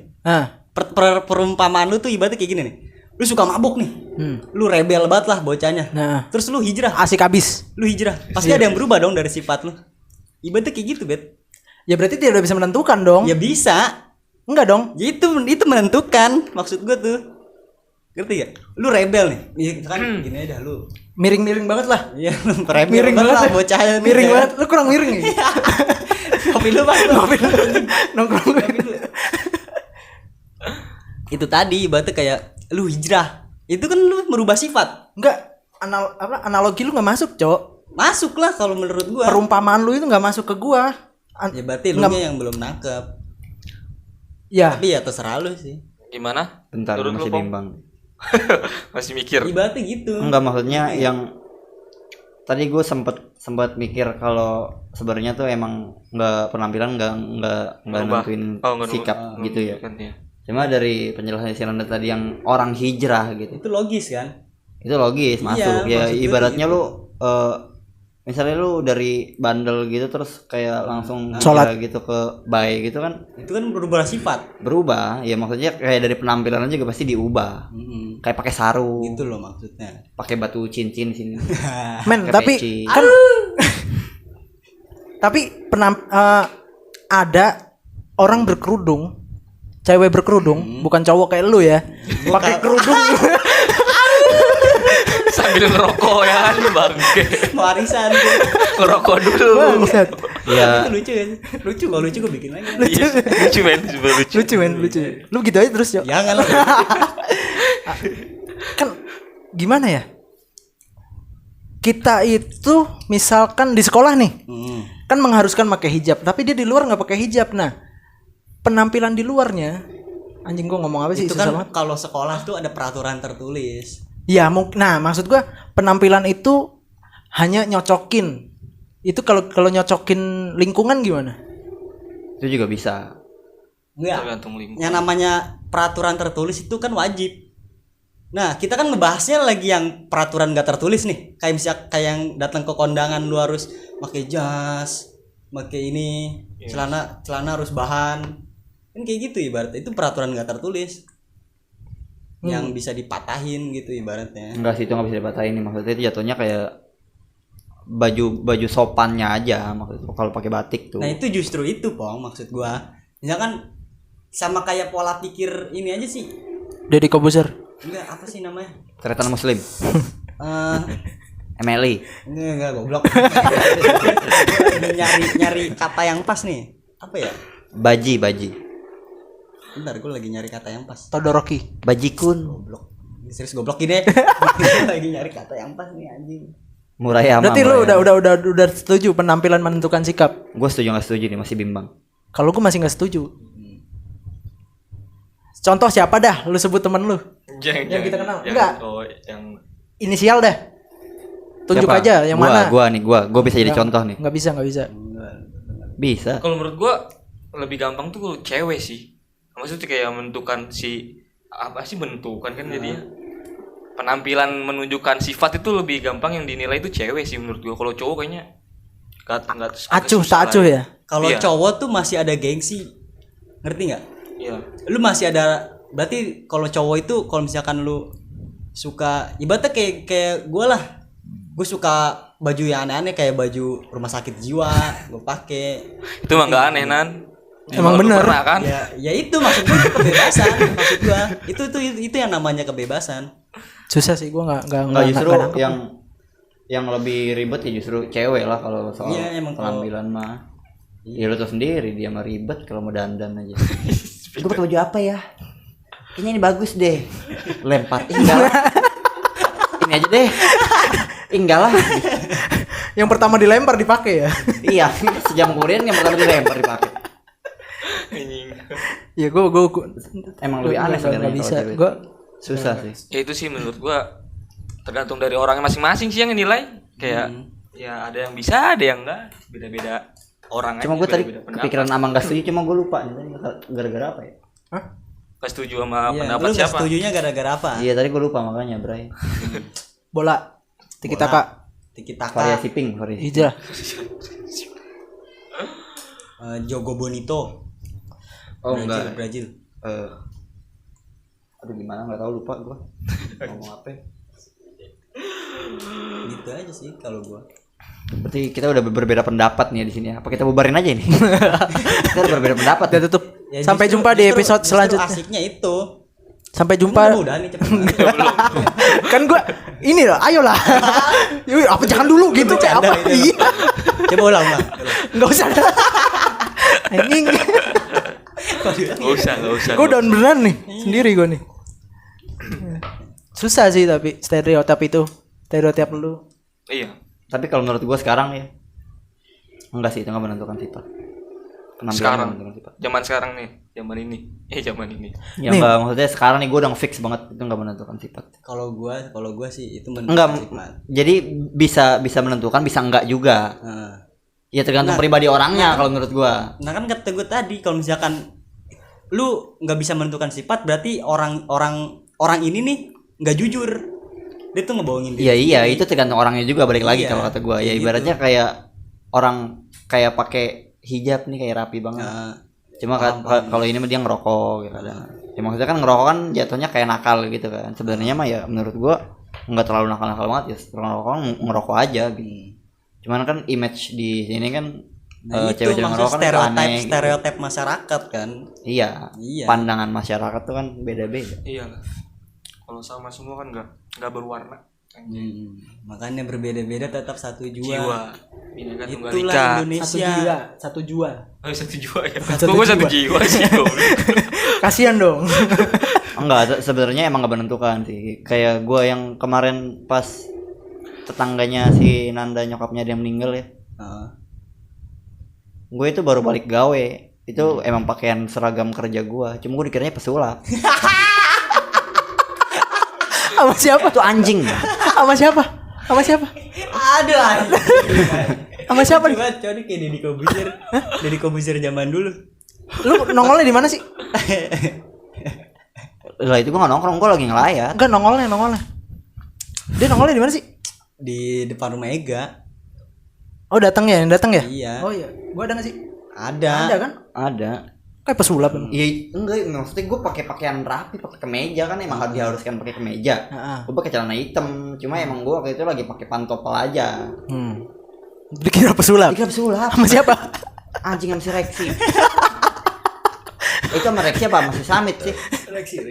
Perumpamaan lu tuh ibaratnya kayak gini nih. Lu suka mabuk nih. Lu rebel banget lah bocahnya. Terus lu hijrah. Asik abis. Lu hijrah. Pasti ada yang berubah dong dari sifat lu. Ibaratnya kayak gitu, Bet. Ya berarti tidak bisa menentukan dong. Ya bisa. Enggak dong. Ya itu menentukan maksud gua tuh. Ngerti gak? Lu rebel nih. Ya kan gini aja lu. Miring-miring banget lah. Iya, rebel miring banget lah bocahnya. Miring banget. Lu kurang miring nih. Kopi lu Bang. Nongkrong. Itu tadi ibaratnya kayak lu hijrah. Itu kan lu merubah sifat. Enggak, analogi lu enggak masuk, Cok. Masuk lah kalau menurut gua. Perumpamaan lu itu enggak masuk ke gua. Ya berarti lu nya yang belum nangkep. Ya. Tapi ya terserah lu sih. Gimana? Bentar, Menurut masih lu, bimbang. Masih mikir. Ibaratnya gitu. Enggak, maksudnya yang tadi gue sempat mikir kalau sebenarnya tuh emang nggak penampilan nggak nentuin sikap gitu ya. Cuma dari penjelasan si Nanda tadi yang orang hijrah gitu. Itu logis kan? Itu logis masuk ya, ibaratnya lu misalnya lu dari bandel gitu terus kayak langsung sholat gitu ke baik gitu kan, itu kan berubah sifat, berubah ya, maksudnya kayak dari penampilan juga pasti diubah. Kayak pakai sarung gitu loh maksudnya, pakai batu cincin sini men, tapi peci. Kan tapi ada orang berkerudung, cewek berkerudung, bukan cowok kayak lu ya, pakai kerudung sambil ngerokok ya kan, bangke. Warisan ngerokok dulu. Bangsat. Ya. Lucu kan? Lucu, kalau lucu gue bikin lagi. Lucu men, lucu. Lu gitu aja terus, Cok. Jangan lah. Kan gimana ya? Kita itu misalkan di sekolah nih, kan mengharuskan pakai hijab, tapi dia di luar nggak pakai hijab. Nah, penampilan di luarnya, anjing gua ngomong apa sih? Itu kan kalau sekolah tuh ada peraturan tertulis. Ya, nah maksud gua penampilan itu hanya nyocokin. Itu kalau nyocokin lingkungan gimana? Itu juga bisa. Enggak. Tergantung lingkungan. Yang namanya peraturan tertulis itu kan wajib. Nah, kita kan ngebahasnya lagi yang peraturan gak tertulis nih. Kayak misalnya kayak yang datang ke kondangan lu harus pakai jas, pakai ini, celana harus bahan. Kan kayak gitu ibaratnya. Itu peraturan gak tertulis. Yang bisa dipatahin gitu ibaratnya. Enggak sih, itu enggak bisa dipatahin nih, maksudnya itu jatuhnya kayak baju sopannya aja maksudnya kalau pakai batik tuh. Nah, itu justru itu, Pong, maksud gua. Misalkan sama kayak pola pikir ini aja sih. Deddy Kobuzer. Enggak, apa sih namanya? Kereta Muslim. MLI. Enggak goblok. nyari kata yang pas nih. Apa ya? Baji. Bentar, gue lagi nyari kata yang pas. Todoroki. Bajikun. Goblok. Serius goblok gini. Lagi nyari kata yang pas nih anjing. Murayama. Berarti lu udah setuju penampilan menentukan sikap? Gue setuju nggak setuju nih, masih bimbang. Kalau gue masih nggak setuju. Contoh siapa dah? Lu sebut temen lu. Yang kita kenal. Enggak. Oh, yang inisial dah. Tunjuk siapa? aja yang mana. Gua bisa jadi contoh nih. Nggak bisa. Bisa. Kalau menurut gua lebih gampang tuh cewek sih. Maksudnya kayak menentukan menentukan kan jadinya. Penampilan menunjukkan sifat itu lebih gampang, yang dinilai itu cewek sih menurut gua. Kalau cowok kayaknya acuh ya. Kalau cowok tuh masih ada gengsi. Ngerti enggak? Iya. Lu masih ada, berarti kalau cowok itu kalau misalkan lu suka ibaratnya kayak gue lah. Gue suka baju yang aneh-aneh kayak baju rumah sakit jiwa gue pakai. Itu mah nggak aneh Nan. Emang Lu bener. pernah kan? Ya itu maksud gue itu kebebasan maksud gue. Itu yang namanya kebebasan. Susah sih gua enggak justru nangkep. yang lebih ribet ya justru cewek lah kalau soal Iya, emang penampilan mah. Ya lu tau sendiri dia mah ribet kalau mau dandan aja. Gue pakai baju apa ya? Kayaknya ini bagus deh. Lempar enggak lah. Ini aja deh. Enggak lah. Yang pertama dilempar dipakai ya. Iya, sejam kemudian yang pertama dilempar dipakai. Anjing. Ya gua Emang lebih aneh sebenarnya nggak bisa. kalau cewek. Gua Susah sih. Ya itu sih menurut gua tergantung dari orangnya masing-masing sih yang nilai. Kayak ya ada yang bisa, ada yang enggak. Beda-beda orang Cuma aja, gue tadi beda-beda pendapat. kepikiran Amang gak setuju, cuma gue lupa nih gara-gara apa ya? Hah? Gak setuju sama Iya, pendapat lu nggak siapa? setujunya gara-gara apa? Iya tadi gue lupa makanya Bray. bola tiki taka. Tiki taka. Variasi pink, variasi. Itu lah. Jogo Bonito. Oh Brazil, enggak. Brazil. Aduh gimana nggak tahu lupa gue. Ngomong apa? Ya? Gitu aja sih kalau gua. Berarti kita udah berbeda pendapat nih di sini. Apa kita bubarin aja ini? Kita udah berbeda pendapat. Udah tutup. Ya, Sampai justru- jumpa di justru- episode justru selanjutnya. Asiknya itu. Sampai Kan jumpa. udah nih cepet. Kan gua ini loh, ayolah. Yuk, apa jangan dulu gitu, Cek. bercanda Apa? itu. Iya. Coba ulang. Enggak usah. Anjing. Gak usah. Gua down beneran nih, sendiri gua nih. Susah sih tapi stereotip lu. Iya. Tapi kalau menurut gue sekarang ya, enggak sih itu nggak menentukan sifat. Penampilan Sekarang, nggak menentukan sifat. zaman sekarang nih, zaman ini. Zaman ini. Ya Nih. enggak, maksudnya sekarang nih gue udah fix banget itu nggak menentukan sifat. Kalau gua sih itu Enggak, sifat. jadi bisa menentukan, bisa enggak juga. Nah. Ya tergantung pribadi orangnya kalau menurut gua. Nah kan kata gue tadi kalau misalkan lu nggak bisa menentukan sifat berarti orang ini nih nggak jujur, dia tuh ngebohongin Iya diri iya sendiri. itu tergantung orangnya juga balik lagi Iya, kalau kata gua. Ya kayak ibaratnya kayak orang kayak pakai hijab nih kayak rapi banget. Nah, Cuma paham. kalau ini mah dia ngerokok gitu kan. Ya maksudnya kan ngerokok kan jatuhnya kayak nakal gitu kan. Sebenarnya mah ya menurut gua nggak terlalu nakal-nakal banget ya. Setelah ngerokok kan ngerokok aja gitu. Cuman kan image di sini kan nah itu cewek-cewek maksudnya ngerokok kan aneh. Gitu. stereotip masyarakat kan. Iya. Iya. Pandangan masyarakat tuh kan beda-beda. Iya lah. Kalau sama semua kan nggak berwarna. Makanya berbeda-beda tetap satu Jiwa. jiwa. Bineka Tunggal Itulah Ika. Indonesia. Satu jiwa. Oh, satu jiwa ya. Satu Kok gua satu jiwa. jiwa sih goblok. Kasihan dong. Enggak, sebenarnya emang gak menentukan sih. Kayak gua yang kemarin pas tetangganya si Nanda nyokapnya dia meninggal ya. Heeh. Gue itu baru balik gawe. Itu emang pakaian seragam kerja gua. Cuma gue dikiranya pesulap. Sama siapa? Itu anjing. Sama siapa? Sama siapa? Ada lah. Sama siapa nih? Coba kayak Deddy Kobuzier. Deddy Kobuzier zaman dulu. Lu nongolnya di mana sih? Lah itu gua gak nongkrong, gua lagi ngelayat. Enggak nongolnya. Dia nongolnya di mana sih? Di depan rumah Ega. Oh, datang ya? Iya. Oh iya. Gua ada enggak sih? Ada. Ada kan? Ada. Kayak pesulap emang. Iya, enggak, maksudnya gue pakai pakaian rapi, pakai kemeja kan emang harus diharuskan pakai kemeja. Heeh. Gue pakai celana hitam, cuma emang gue waktu itu lagi pakai pantopel aja. Dikira pesulap. Dikira pesulap. Sama siapa? Anjing sama si Rexi. Itu sama Rexi apa masih Samit sih?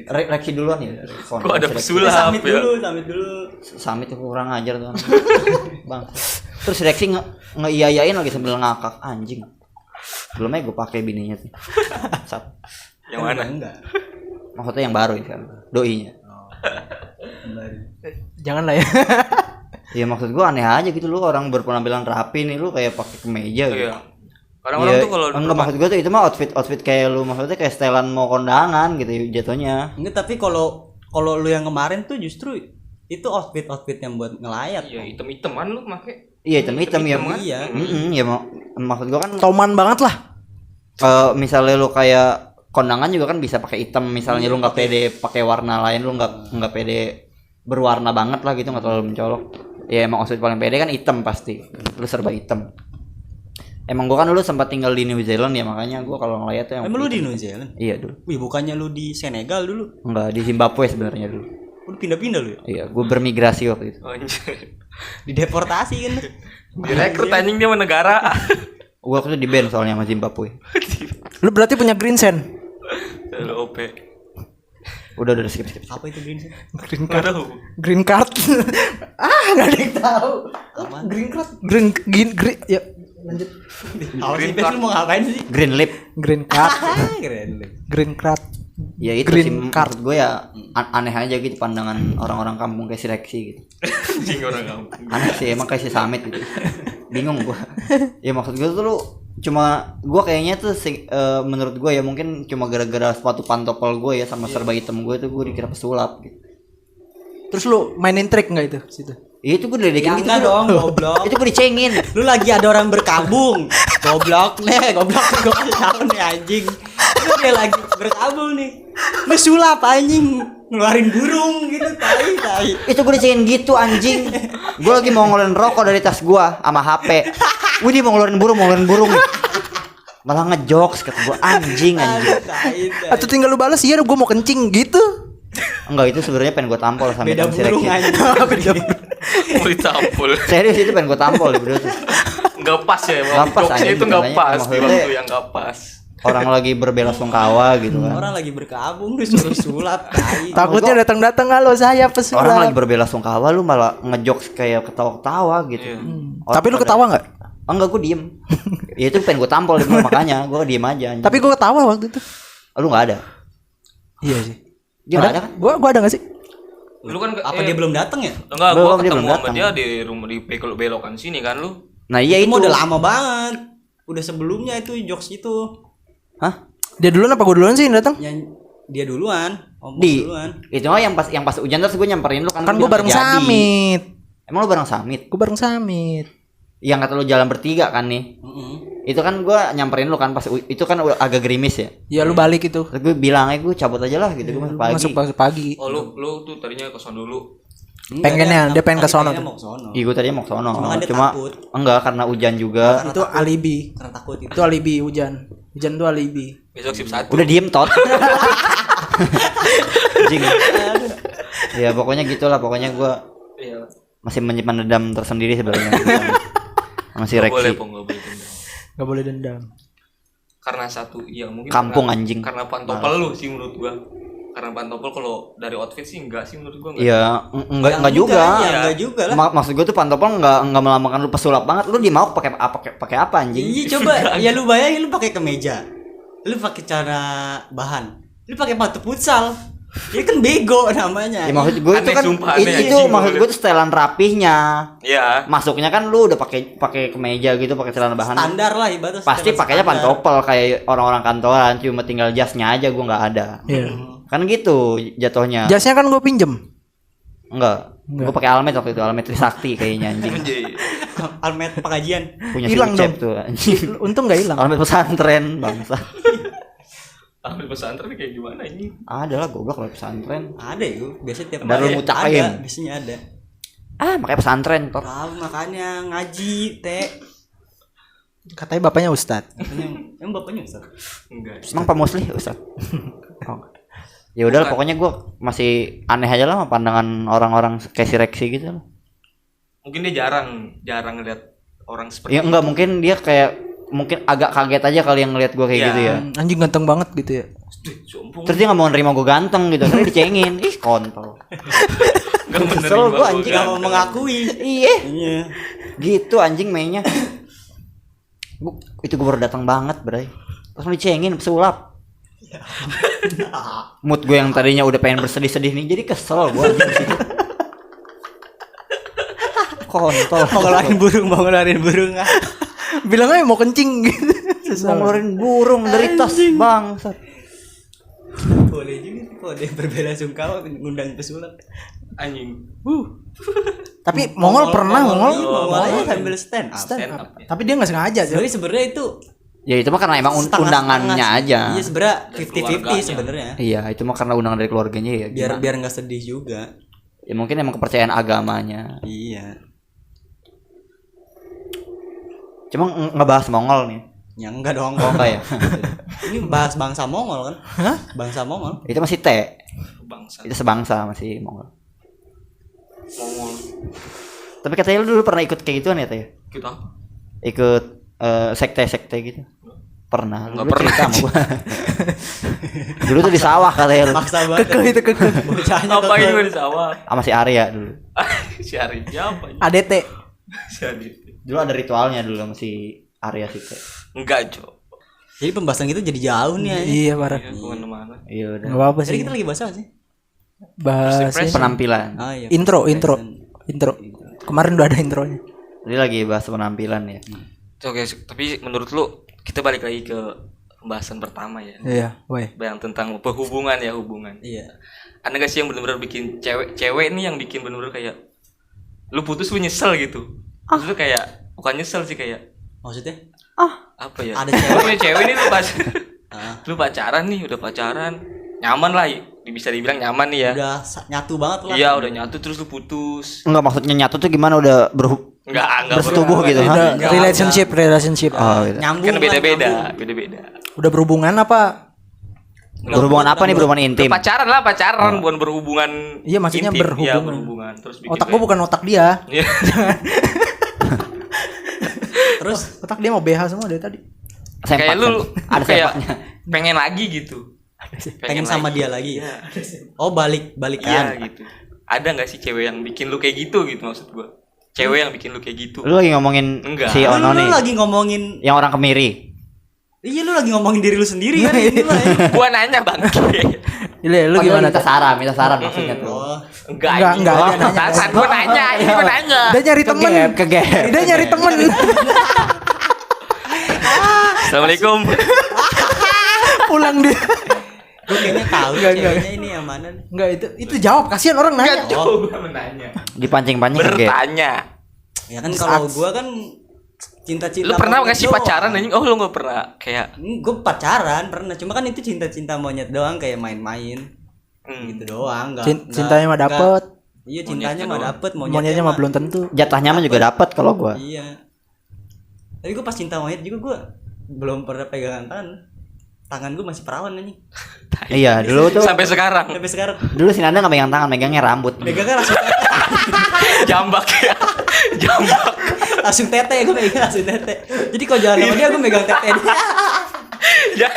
Rexi duluan ya. Kok ada Kita pesulap samit ya? dulu, samit dulu. Samit itu kurang ajar tuh. Bang. Terus Rexi nge-iya-iyain lagi sambil ngakak anjing. Belumnya gue pakai bininya tuh. Yang mana? Enggak. Maksudnya yang baru ya kan. Doinya. Jangan lah ya. Ya maksud gue aneh aja gitu lu orang berpenampilan rapi nih lu kayak pakai kemeja gitu. Iya. Kadang-kadang Ya, tuh kalau enggak maksud gue tuh itu mah outfit kayak lu maksudnya kayak setelan mau kondangan gitu jatuhnya. Enggak, tapi kalau lu yang kemarin tuh justru itu outfit yang buat ngelayat. iya hitam-hitaman lu make. Iya hitam ya. Hitam-hitam kan? Iya. Ya maksud gue kan Toman banget lah. misalnya lu kayak kondangan juga kan bisa pakai hitam misalnya lu nggak pede pakai warna lain lu nggak pede berwarna banget lah gitu nggak terlalu mencolok. Ya emang outfit paling pede kan hitam pasti. Lu serba hitam. Emang gua kan dulu sempat tinggal di New Zealand ya makanya gua kalau ngeliat tuh yang Emang lu di New Zealand? Iya dulu. Wih, bukannya lu di Senegal dulu? Enggak di Zimbabwe sebenarnya dulu. Udah pindah-pindah lu ya? Iya, gue bermigrasi waktu itu. Anjir. Dideportasi kan. Direkrut anjing dia sama negara. Gue waktu itu di band soalnya sama Zimbabwe. Lu berarti punya green sand. Terlalu OP. Udah skip. Apa itu green? Green Enggak card. tahu. Green card. Enggak ada yang tahu. Apa? Green card. Green ya lanjut. Apa sih Bes, lu mau ngapain sih? Green lip. Green card. Keren. Green card. Ya itu Green sih card. menurut gue ya aneh aja gitu pandangan orang-orang kampung kayak si Rexy gitu. Anjing orang kampung. Aneh sih emang kayak si Samit gitu. Bingung gue. Ya maksud gue tuh lu cuma gue kayaknya tuh menurut gue ya mungkin cuma gara-gara sepatu pantopel gue ya sama serba hitam gue tuh gue dikira pesulap gitu. Terus lu mainin trik enggak itu situ? Ya itu gue diledekin gitu. Enggak dong, goblok. Itu gue dicengin. Lu lagi ada orang berkabung. Goblok gue tahu nih anjing. Lu dia lagi berkabung nih. Lu sulap anjing, ngeluarin burung gitu tai. Itu gue dicengin gitu anjing. Gue lagi mau ngeluarin rokok dari tas gue sama HP. Gue dia mau ngeluarin burung. Malah ngejokes kata gue anjing. Tai. Atau tinggal lu balas iya gue mau kencing gitu. Enggak itu sebenarnya pengen gue tampol sama Beda si burung Rexy. anjing. Mau ditampol. Serius itu pengen gue tampol di berdua tuh. Enggak pas ya. Nggak pas, Jokesnya anjing, itu enggak katanya. pas di Maksudnya- waktu yang enggak pas. Orang lagi berbela-sungkawa gitu kan. Orang lagi berkabung lu suruh sulap tai. Takutnya datang-datang halo saya pesulap. Orang lagi berbela-sungkawa lu malah ngejokes kayak ketawa-ketawa gitu. Iya. Tapi lu ketawa enggak? Enggak, gue diem. Ya itu pengen gue tampol makanya gue diem aja anjing. Tapi gue ketawa waktu itu. Lu nggak ada. Iya sih. Dia nggak ada kan? Gua ada enggak sih? Lu kan Apa dia belum datang ya? Enggak, Belum, gua dia ketemu belum sama datang. dia di rumah di belokan sini kan lu. Nah iya Itu itu. mah udah lama banget. Udah sebelumnya itu jokes itu. Hah? Dia duluan apa gue duluan sih yang datang? Yang dia duluan, duluan. Itu mah yang pas hujan terus gue nyamperin lu kan. Kan lu gue bilang bareng nggak jadi. Samit. Emang lu bareng Samit? Gue bareng Samit. Yang kata lu jalan bertiga kan nih. Itu kan gue nyamperin lu kan pas itu kan udah agak gerimis ya. Ya lu balik itu. Terus gue bilang gue cabut aja lah gitu gue masuk pagi. Masuk pagi. Oh, lu tuh tadinya ke sono dulu. Pengennya, dia pengen ke sono Pengennya tuh. mau ke sono. Iya gue tadinya mau ke sono. Cuma kan dia Cuma takut. enggak karena hujan juga. Itu alibi. Karena takut itu. Itu alibi hujan. Hujan tuh alibi. Besok sip 1. Udah diem tot. Anjing. Ya pokoknya gitulah pokoknya gue Iya. masih menyimpan dendam tersendiri sebenarnya. Sama si Enggak boleh, Rexy. Pong, enggak boleh dendam. Gak boleh dendam. Karena satu, iya mungkin Kampung, karena- anjing. Karena pantopel lu sih menurut gua. Karena pantopel kalau dari outfit sih enggak sih menurut gua enggak. Iya, enggak juga. Ya, enggak juga lah. Maksud gue tuh pantopel enggak melambangkan lu pesulap banget. Lu di mau pakai apa anjing? Iya coba ya lu bayangin lu pakai kemeja. Lu pakai celana bahan. Lu pakai sepatu futsal. Ya kan bego namanya. Ya maksud gue itu Aneh, kan sumpah, itu, aneh, itu anjing, maksud gua gue tuh setelan rapihnya. Iya. Masuknya kan lu udah pakai kemeja gitu, pakai celana bahan. Standar lah ibaratnya. Pasti pakainya pantopel kayak orang-orang kantoran, cuma tinggal jasnya aja gue nggak ada. Iya. Kan gitu jatuhnya. Jasnya kan gue pinjem. Enggak. Gue pakai Almet waktu itu, Almet Trisakti kayaknya anjing. Anjing. Almet pengajian. Punya Hilang si Ucep dong. tuh anjing. Untung gak hilang. Almet pesantren bangsa. Ambil pesantren kayak gimana ini? Ada lah goblok Almet pesantren. Ada ya, biasanya tiap Darul hari Mutaqim. ada, biasanya ada. Makanya pesantren tor. Tahu makanya ngaji, teh. Katanya bapaknya Ustadz. Yang bapaknya Ustaz. Enggak. Emang Pak Musli Ustaz? Oh. Ya udah pokoknya gue masih aneh aja lah sama pandangan orang-orang kayak si Rexy gitu lah. Mungkin dia jarang ngeliat orang seperti Ya enggak mungkin dia kayak mungkin agak kaget aja kali yang ngeliat gue kayak Iya. gitu ya. Anjing ganteng banget gitu ya. Sombong. Terus dia nggak mau nerima gue ganteng gitu, karena dicengin. Ih kontol. Enggak Kesel gua, anjing, Gak mau mengakui. Iya. Iya. Gitu anjing mainnya. Itu gue baru datang banget bray. Langsung dicengin pesulap. Mood gue yang tadinya udah pengen bersedih-sedih nih jadi kesel gue anjing di situ. Kontol. Mau ngeluarin burung ah. Bilang aja mau kencing gitu. Mau ngeluarin burung dari tas bang. Boleh juga tuh, kode berbela sungkawa ngundang pesulap. Anjing. Tapi Mongol pernah Mongol. Mongol sambil stand up. Stand up. Ya. Tapi dia nggak sengaja aja. Sebenarnya itu Ya itu mah karena emang undangannya aja. Iya sebenarnya Dan 50-50 keluarganya. sebenarnya. Iya itu mah karena undangan dari keluarganya ya. Biar gimana? nggak sedih juga. Ya mungkin emang kepercayaan agamanya. Iya. Cuma ngebahas Mongol nih. Ya enggak dong. Oh enggak ya. Ini bahas bangsa Mongol kan? Hah? Bangsa Mongol. Itu masih T. Bangsa. Itu sebangsa masih Mongol. Mongol. Tapi katanya lu dulu pernah ikut kayak gituan ya, Teh? Kita Ikut sekte-sekte gitu. Pernah. Nggak Lu pernah. cerita sama gua. Dulu tuh di sawah katanya lu. Maksa banget. Kekeh itu kekeh. Bocahnya ngapain kekeh. gue di sawah? Sama si Arya dulu. Si Arif siapa? ADT. Si Arif. Dulu ada ritualnya dulu sama si Arya sih. Enggak, Cok. Jadi pembahasan kita jadi jauh nih ya. Iya parah. Iya, kemana-mana. Iya udah. Enggak apa-apa Jadi sih. kita lagi bahas apa sih? Bahas First ini. Penampilan. Oh iya. intro. Present. Intro. Kemarin udah ada intronya. Jadi lagi bahas penampilan ya. Oke, tapi menurut lu kita balik lagi ke pembahasan pertama ya. Iya, woi. Yang tentang hubungan. Iya. Ada gak sih yang benar-benar bikin cewek nih yang bikin benar-benar kayak lu putus lu nyesel gitu. Maksudnya kayak bukan nyesel sih kayak Maksudnya? apa ya? Ada cewek. Lu punya cewek nih Ah. lu pacaran nih, udah pacaran. Nyaman lah, bisa dibilang nyaman nih ya. Udah nyatu banget lah. Iya, udah nyatu terus lu putus. Enggak, maksudnya nyatu tuh gimana udah Enggak bersetubuh gitu, Udah ha? relationship. Oh, gitu. Nyambung Kan lah, beda-beda, nyambung. beda-beda. Udah berhubungan apa? Berhubungan apa nih? Berhubungan intim. Pacaran lah, pacaran bukan berhubungan. Iya, maksudnya intim. berhubungan. Iya, berhubungan. Terus bikin Otak gua bukan otak dia. Iya. Terus Otak dia mau BH semua dari tadi. Sempak, Kayak lu ada kayak sempaknya. pengen lagi gitu. pengen sama dia lagi. Oh, Iya balikan. gitu. Ada nggak sih cewek yang bikin lu kayak gitu maksud gua? Cewek yang bikin lu kayak gitu. Lu lagi ngomongin Enggak. si Ono Lu nih, lagi ngomongin. yang orang kemiri. Iya, lu lagi ngomongin diri lu sendiri kan. Ini lah ya. Gua nanya bangke. Iya, lu Oh, gimana? minta saran maksudnya tuh. Oh, Enggak, Enggak, oh, dia nanya. petasan. Gua nanya, ini gua nanya. Dia nyari temen. Kegep. Dia nyari temen. Assalamualaikum. Pulang dia. gue kayaknya tahu ceweknya ini yang mana. Enggak, itu jawab, kasihan orang nanya. Coba menanya. Dipancing-pancing kegep. Bertanya. Ya kan kalau gua kan cinta-cinta. Lu pernah monyet nggak sih doang. pacaran anjing? Oh, lu enggak pernah. Kayak Gue pacaran pernah, cuma kan itu cinta-cinta monyet doang, kayak main-main gitu doang. Cintanya mah dapet. Iya, cintanya Monyetnya mah doang. dapet, Monyetnya mah belum tentu. Jatahnya mah juga dapat kalau gua. Iya. Tapi gue pas cinta monyet juga gue belum pernah pegangan tangan gue masih perawan anjing. Iya, dulu tuh sampai sekarang. Sampai sekarang dulu si Nanda enggak megang tangan, megangnya rambut. megangnya langsung Jambak ya. Jambak. langsung tete, gue megang langsung tete. Jadi kalau jalan sama dia gue megang tete dia. Ya.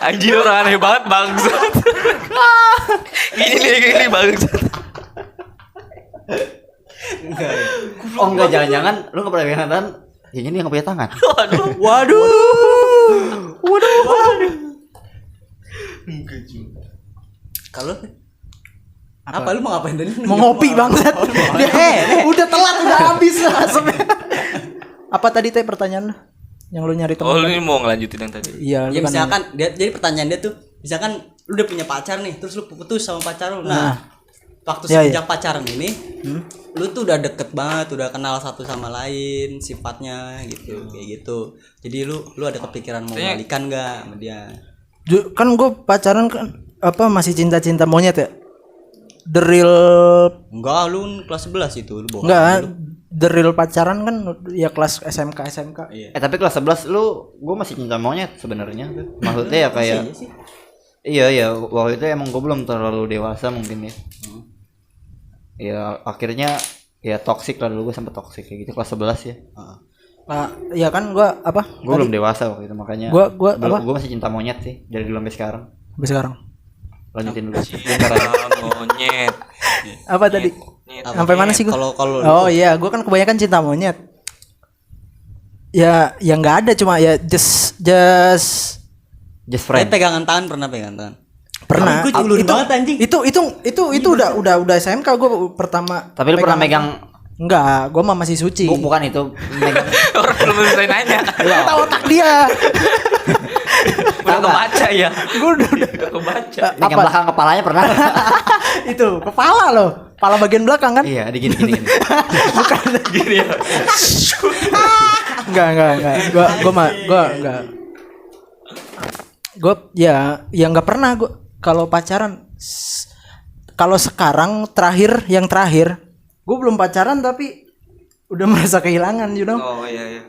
Anjir, orang aneh banget bangsat. Ini bangsat. Enggak ya. Oh enggak, jangan-jangan lu enggak pernah megang tangan. Ya ini yang punya tangan. Waduh. Waduh. Kalau apa lu mau ngapain tadi? Mau ngopi bangsat. Udah telat, udah habis lah. Apa tadi teh pertanyaan lu? Yang lu nyari temen? Oh, lu ini mau ngelanjutin yang tadi. Iya, Ya lu kan misalkan dia, jadi pertanyaan dia tuh, misalkan lu udah punya pacar nih, terus lu putus sama pacar lu. Nah, waktu Iya, sejak pacaran ini, lu tuh udah deket banget, udah kenal satu sama lain, sifatnya gitu, kayak gitu. Jadi lu ada kepikiran mau Tanya- balikan nggak sama dia? kan gue pacaran kan apa masih cinta-cinta monyet ya? The real Enggak, lu kelas 11 itu, lu bohong. enggak, the real pacaran kan ya kelas SMK. Iya. Tapi kelas 11 gua masih cinta monyet sebenarnya tuh. Maksudnya ya kayak Iya sih. iya waktu itu emang gua belum terlalu dewasa mungkin ya. Ya akhirnya ya toksik lah, dulu gua sempet toksik kayak gitu kelas 11 ya. Heeh. Nah, ya kan gue apa? Gua belum dewasa waktu itu makanya. Gua belum, apa? gua masih cinta monyet sih dari dulu sampai sekarang. Sampai sekarang. Lanjutin dulu. Monyet. Apa tadi? Nyet. Sampai mana sih gue? Kalau Oh iya, gue kan kebanyakan cinta monyet. Ya, yang nggak ada, cuma ya just Just friend. pegangan tangan pernah pegangan tangan. pernah. Gue culun banget anjing. Itu udah SMK gue pertama. Tapi lu pernah megang Enggak, gue mah masih suci. bukan itu megang Orang belum selesai nanya. Tahu otak dia. Udah kebaca ya. Gue udah Udah kebaca. megang Apa? belakang kepalanya pernah. itu kepala loh, kepala bagian belakang kan? Iya, gini. Gini ya. Enggak. Gue ya nggak pernah gue kalau pacaran. Kalau sekarang yang terakhir, gue belum pacaran tapi udah merasa kehilangan, you know. Oh iya.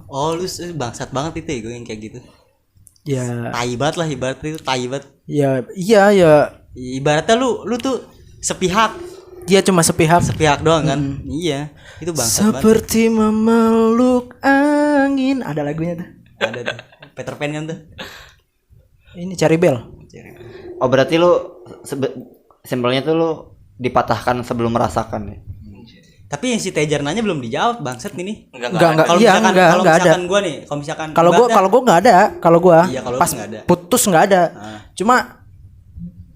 Oh, lu bangsat banget itu ya, gue yang kayak gitu. Ya, Tai banget lah, ibaratnya itu tai banget. iya. Ibaratnya lu tuh sepihak Dia cuma sepihak. Sepihak doang kan. Iya, itu bangsat banget. Seperti memeluk angin. Ada lagunya tuh. Ada tuh. Peter Pan kan tuh. Ini Cherry Bell. Oh berarti lu simpelnya tuh lu dipatahkan sebelum merasakan ya. Tapi yang si Tejar nanya belum dijawab bangsat ini. Enggak. Kalau Iya, misalkan, enggak kalau ada. misalkan gua nih, kalau misalkan Kalau gua enggak ada. Kalau gua Iya, kalau pas lu nggak ada. putus enggak ada. Cuma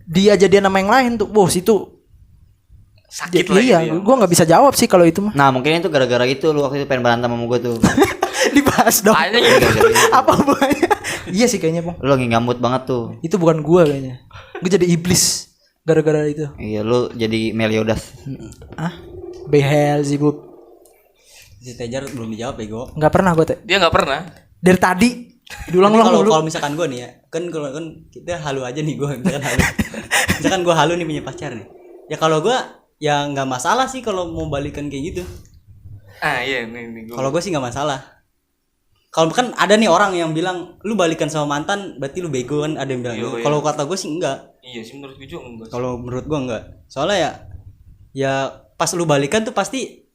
dia jadian sama yang lain tuh. Bos itu Sakit lah iya, gitu ya. gua nggak bisa jawab sih kalau itu mah. Nah mungkin itu gara-gara itu lu waktu itu pengen berantem sama gue tuh. Dibahas dong. Kayaknya gitu. Apa hubungannya? Iya sih kayaknya, Bang. Lu lagi gambut banget tuh. Itu bukan gua kayaknya. Gua jadi iblis gara-gara itu. Iya lu jadi Meliodas. Ah? Beelzebub. si Tejar belum dijawab bego. Enggak pernah gua teh. Dia nggak pernah. Dari tadi diulang-ulang Kalau dulu. kalau misalkan gua nih ya, kan kalau kan kita halu aja nih gua misalkan halu. Misalkan gua halu nih punya pacar nih. Ya kalau gua ya nggak masalah sih kalau mau balikan kayak gitu. Ah iya nih gua. Kalau gua sih nggak masalah. Kalau kan ada nih orang yang bilang lu balikan sama mantan berarti lu bego kan, ada yang bilang gitu. Iya. Kalau kata gua sih enggak. Iya sih menurut gue juga enggak. Kalau menurut gua enggak. Soalnya ya pas lu balikan tuh pasti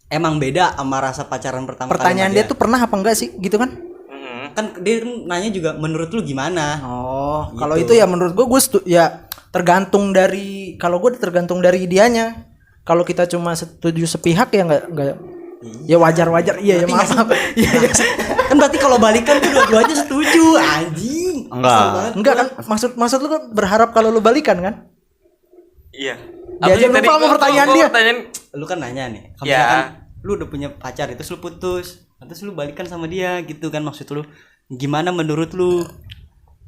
emang beda sama rasa pacaran pertama Pertanyaan kali dia tuh pernah apa enggak sih? Gitu kan? kan dia nanya juga menurut lu gimana. Oh, kalau itu ya menurut gua ya tergantung dari, kalau gua tergantung dari dianya. Kalau kita cuma setuju sepihak ya enggak ya wajar-wajar. Iya ya maaf. Iya. Kan berarti kalau balikan tuh dua-duanya setuju anjing. Enggak Enggak kan maksud lu kan berharap kalau lu balikan kan? Iya. Dia aja lupa sama pertanyaan dia. Lu kan nanya nih, kalau Ya. misalkan lu udah punya pacar itu lu putus, terus lu balikan sama dia gitu kan, maksud lu gimana menurut lu?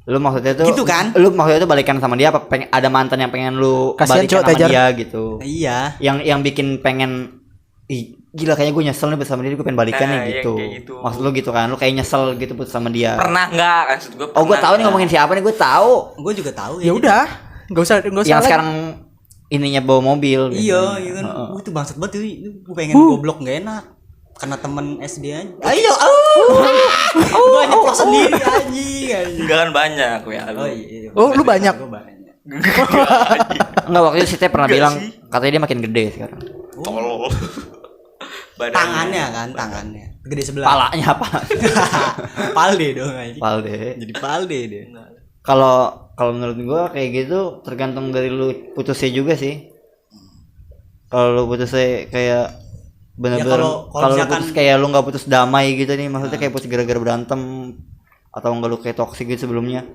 Lu maksudnya tuh Gitu kan? Lu maksudnya tuh balikan sama dia apa ada mantan yang pengen lu Kasian balikan cowok, sama Tejar. dia gitu. Iya. Yang bikin pengen ih gila kayaknya gue nyesel nih bersama dia, gue pengen balikan Nah, nih yang gitu. kayak gitu. Maksud lu gitu kan? Lu kayak nyesel gitu putus sama dia. Pernah enggak? Maksud gue Oh, gue tahu nih ngomongin siapa nih, gue tahu. Gue juga tahu Ya udah, enggak usah Yang lagi. sekarang ininya bawa mobil. gitu. Iya, iya kan. Itu bangsat banget itu. Gue pengen goblok enggak enak. Karena temen SD aja. Ayo, gue nyeplos sendiri anjing. enggak kan banyak ya. Oh iya. Oh, lu banyak. Gue banyak. Enggak, waktu itu si Teh pernah Enggak bilang sih. katanya dia makin gede sekarang. Tolol. Tangannya kan, tangannya. Gede sebelah. Palanya apa? Palde dong anjing. Palde. Jadi palde dia. Kalau menurut gua kayak gitu tergantung dari lu putusnya juga sih. Kalau lu putusnya kayak benar-benar kalau kalau lu misalkan- putus kayak lu nggak putus damai gitu nih, maksudnya kayak putus gara-gara berantem atau enggak lu kayak toksik gitu sebelumnya,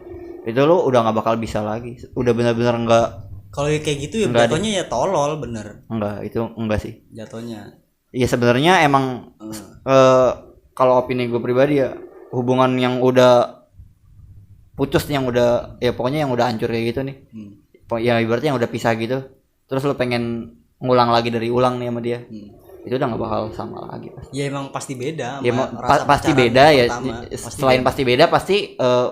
itu lu udah nggak bakal bisa lagi, udah benar-benar enggak Kalau kayak gitu ya Enggak jatuhnya ya tolol bener itu enggak sih. jatuhnya. Iya sebenarnya emang kalau opini gue pribadi ya, hubungan yang udah putus, yang udah ya pokoknya yang udah hancur kayak gitu nih, ya ibaratnya yang udah pisah gitu, terus lu pengen ngulang lagi dari ulang nih sama dia, itu udah nggak bakal sama lagi pasti. Ya emang pasti beda. Ya sama pasti pacaran beda ya. pertama. Selain pasti beda pasti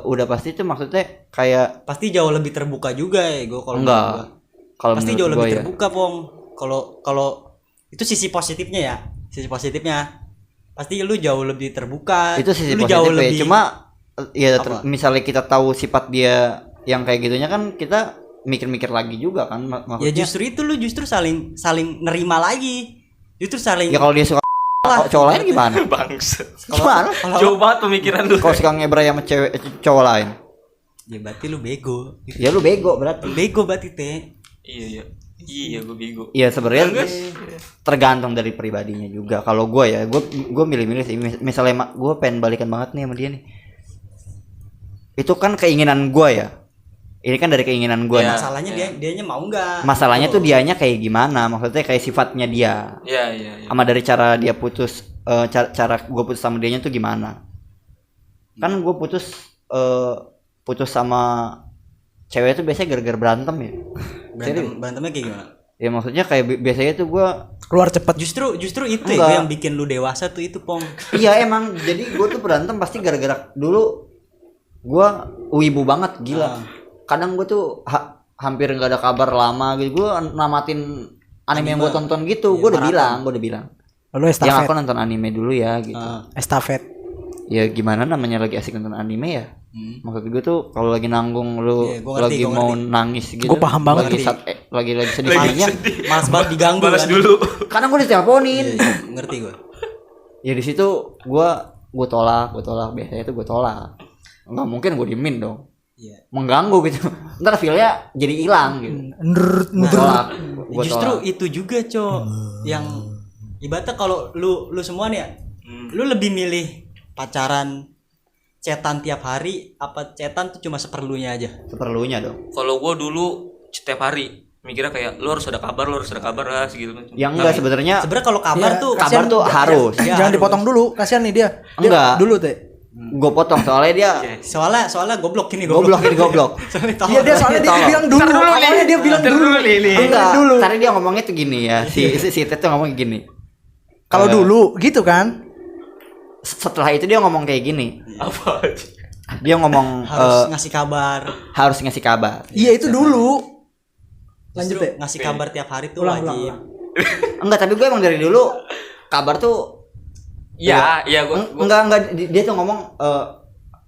udah pasti itu maksudnya kayak pasti jauh lebih terbuka juga ya gue kalau enggak. menurut gua. Kalau Pasti menurut jauh lebih gua ya. terbuka Pong. Kalau itu sisi positifnya ya. Sisi positifnya pasti lu jauh lebih terbuka. Itu sisi lu positif jauh ya. lebih Cuma ya Apa? misalnya kita tahu sifat dia yang kayak gitunya kan kita mikir-mikir lagi juga kan ya maksudnya. justru itu lu justru saling nerima lagi. Justru saling Ya kalau dia suka cowok lain gimana? Bangsat. Gimana? Jauh banget pemikiran lu. Kalau suka ngebray sama cowok lain, ya berarti lu bego. ya lu bego berarti. Bego berarti teh. Iya. Iya, gue bego. Iya sebenarnya tergantung dari pribadinya juga. Kalau gue ya, gue milih-milih sih. Misalnya gue pengen balikan banget nih sama dia nih, itu kan keinginan gue ya. Ini kan dari keinginan gue. Ya. Masalahnya dianya mau nggak? Masalahnya tuh dianya kayak gimana? Maksudnya kayak sifatnya dia. Iya. Sama dari cara dia putus, cara gue putus sama dianya tuh gimana? Kan gue putus sama cewek itu biasanya gara-gara berantem ya. Berantemnya kayak gimana? Ya maksudnya kayak biasanya tuh gue Keluar cepet. Justru itu Enggak. ya yang bikin lu dewasa tuh itu Pong. iya emang jadi gue tuh berantem pasti gara-gara dulu gue wibu banget gila. Kadang gue tuh hampir nggak ada kabar lama gitu, gue namatin anime yang gue tonton gitu. Gue udah bilang Lalu yang estafet. aku nonton anime dulu ya gitu. Estafet. Ya gimana namanya lagi asik nonton anime ya, Maksud gue tuh kalau lagi nanggung lu Iya, gua ngerti, lagi gua mau ngerti. nangis gitu. Gua paham banget. Lagi sedih-sedihnya. Males banget diganggu Balas kan. dulu. Kadang gue diteleponin. Iya, ngerti gue. Ya di situ gue tolak biasanya tuh gue tolak. Nggak mungkin gue diemin dong. Iya. Mengganggu gitu. Ntar feelnya jadi hilang gitu. Gue tolak. Gua Justru tolak. itu juga, Cok. Yang ibaratnya kalau lu semua nih ya, lu lebih milih pacaran chatan tiap hari apa chatan tuh cuma seperlunya aja? Seperlunya dong. Kalau gua dulu setiap hari mikirnya kayak lu harus ada kabar lah segitu kan. Ya enggak sebenarnya Sebenarnya kalau kabar Iya, tuh kabar tuh harus. Iya, Jangan harus. dipotong dulu, kasihan nih dia. Enggak. Dulu teh. gue potong soalnya dia Soalnya goblok ini goblok. Soalnya Iya dia soalnya dia bilang dulu. Awalnya dia bilang dulu. Enggak, Dulu. tadi dia ngomongnya tuh gini ya. Si Ted tuh ngomong gini. Kalau dulu gitu kan. Setelah itu dia ngomong kayak gini. Apa? Dia ngomong harus ngasih kabar. harus ngasih kabar. Iya itu dulu. Lanjut Justru deh. ngasih kabar tiap hari tuh Ulang, wajib. Enggak, tapi gue emang dari dulu kabar tuh Iya, gua enggak dia tuh ngomong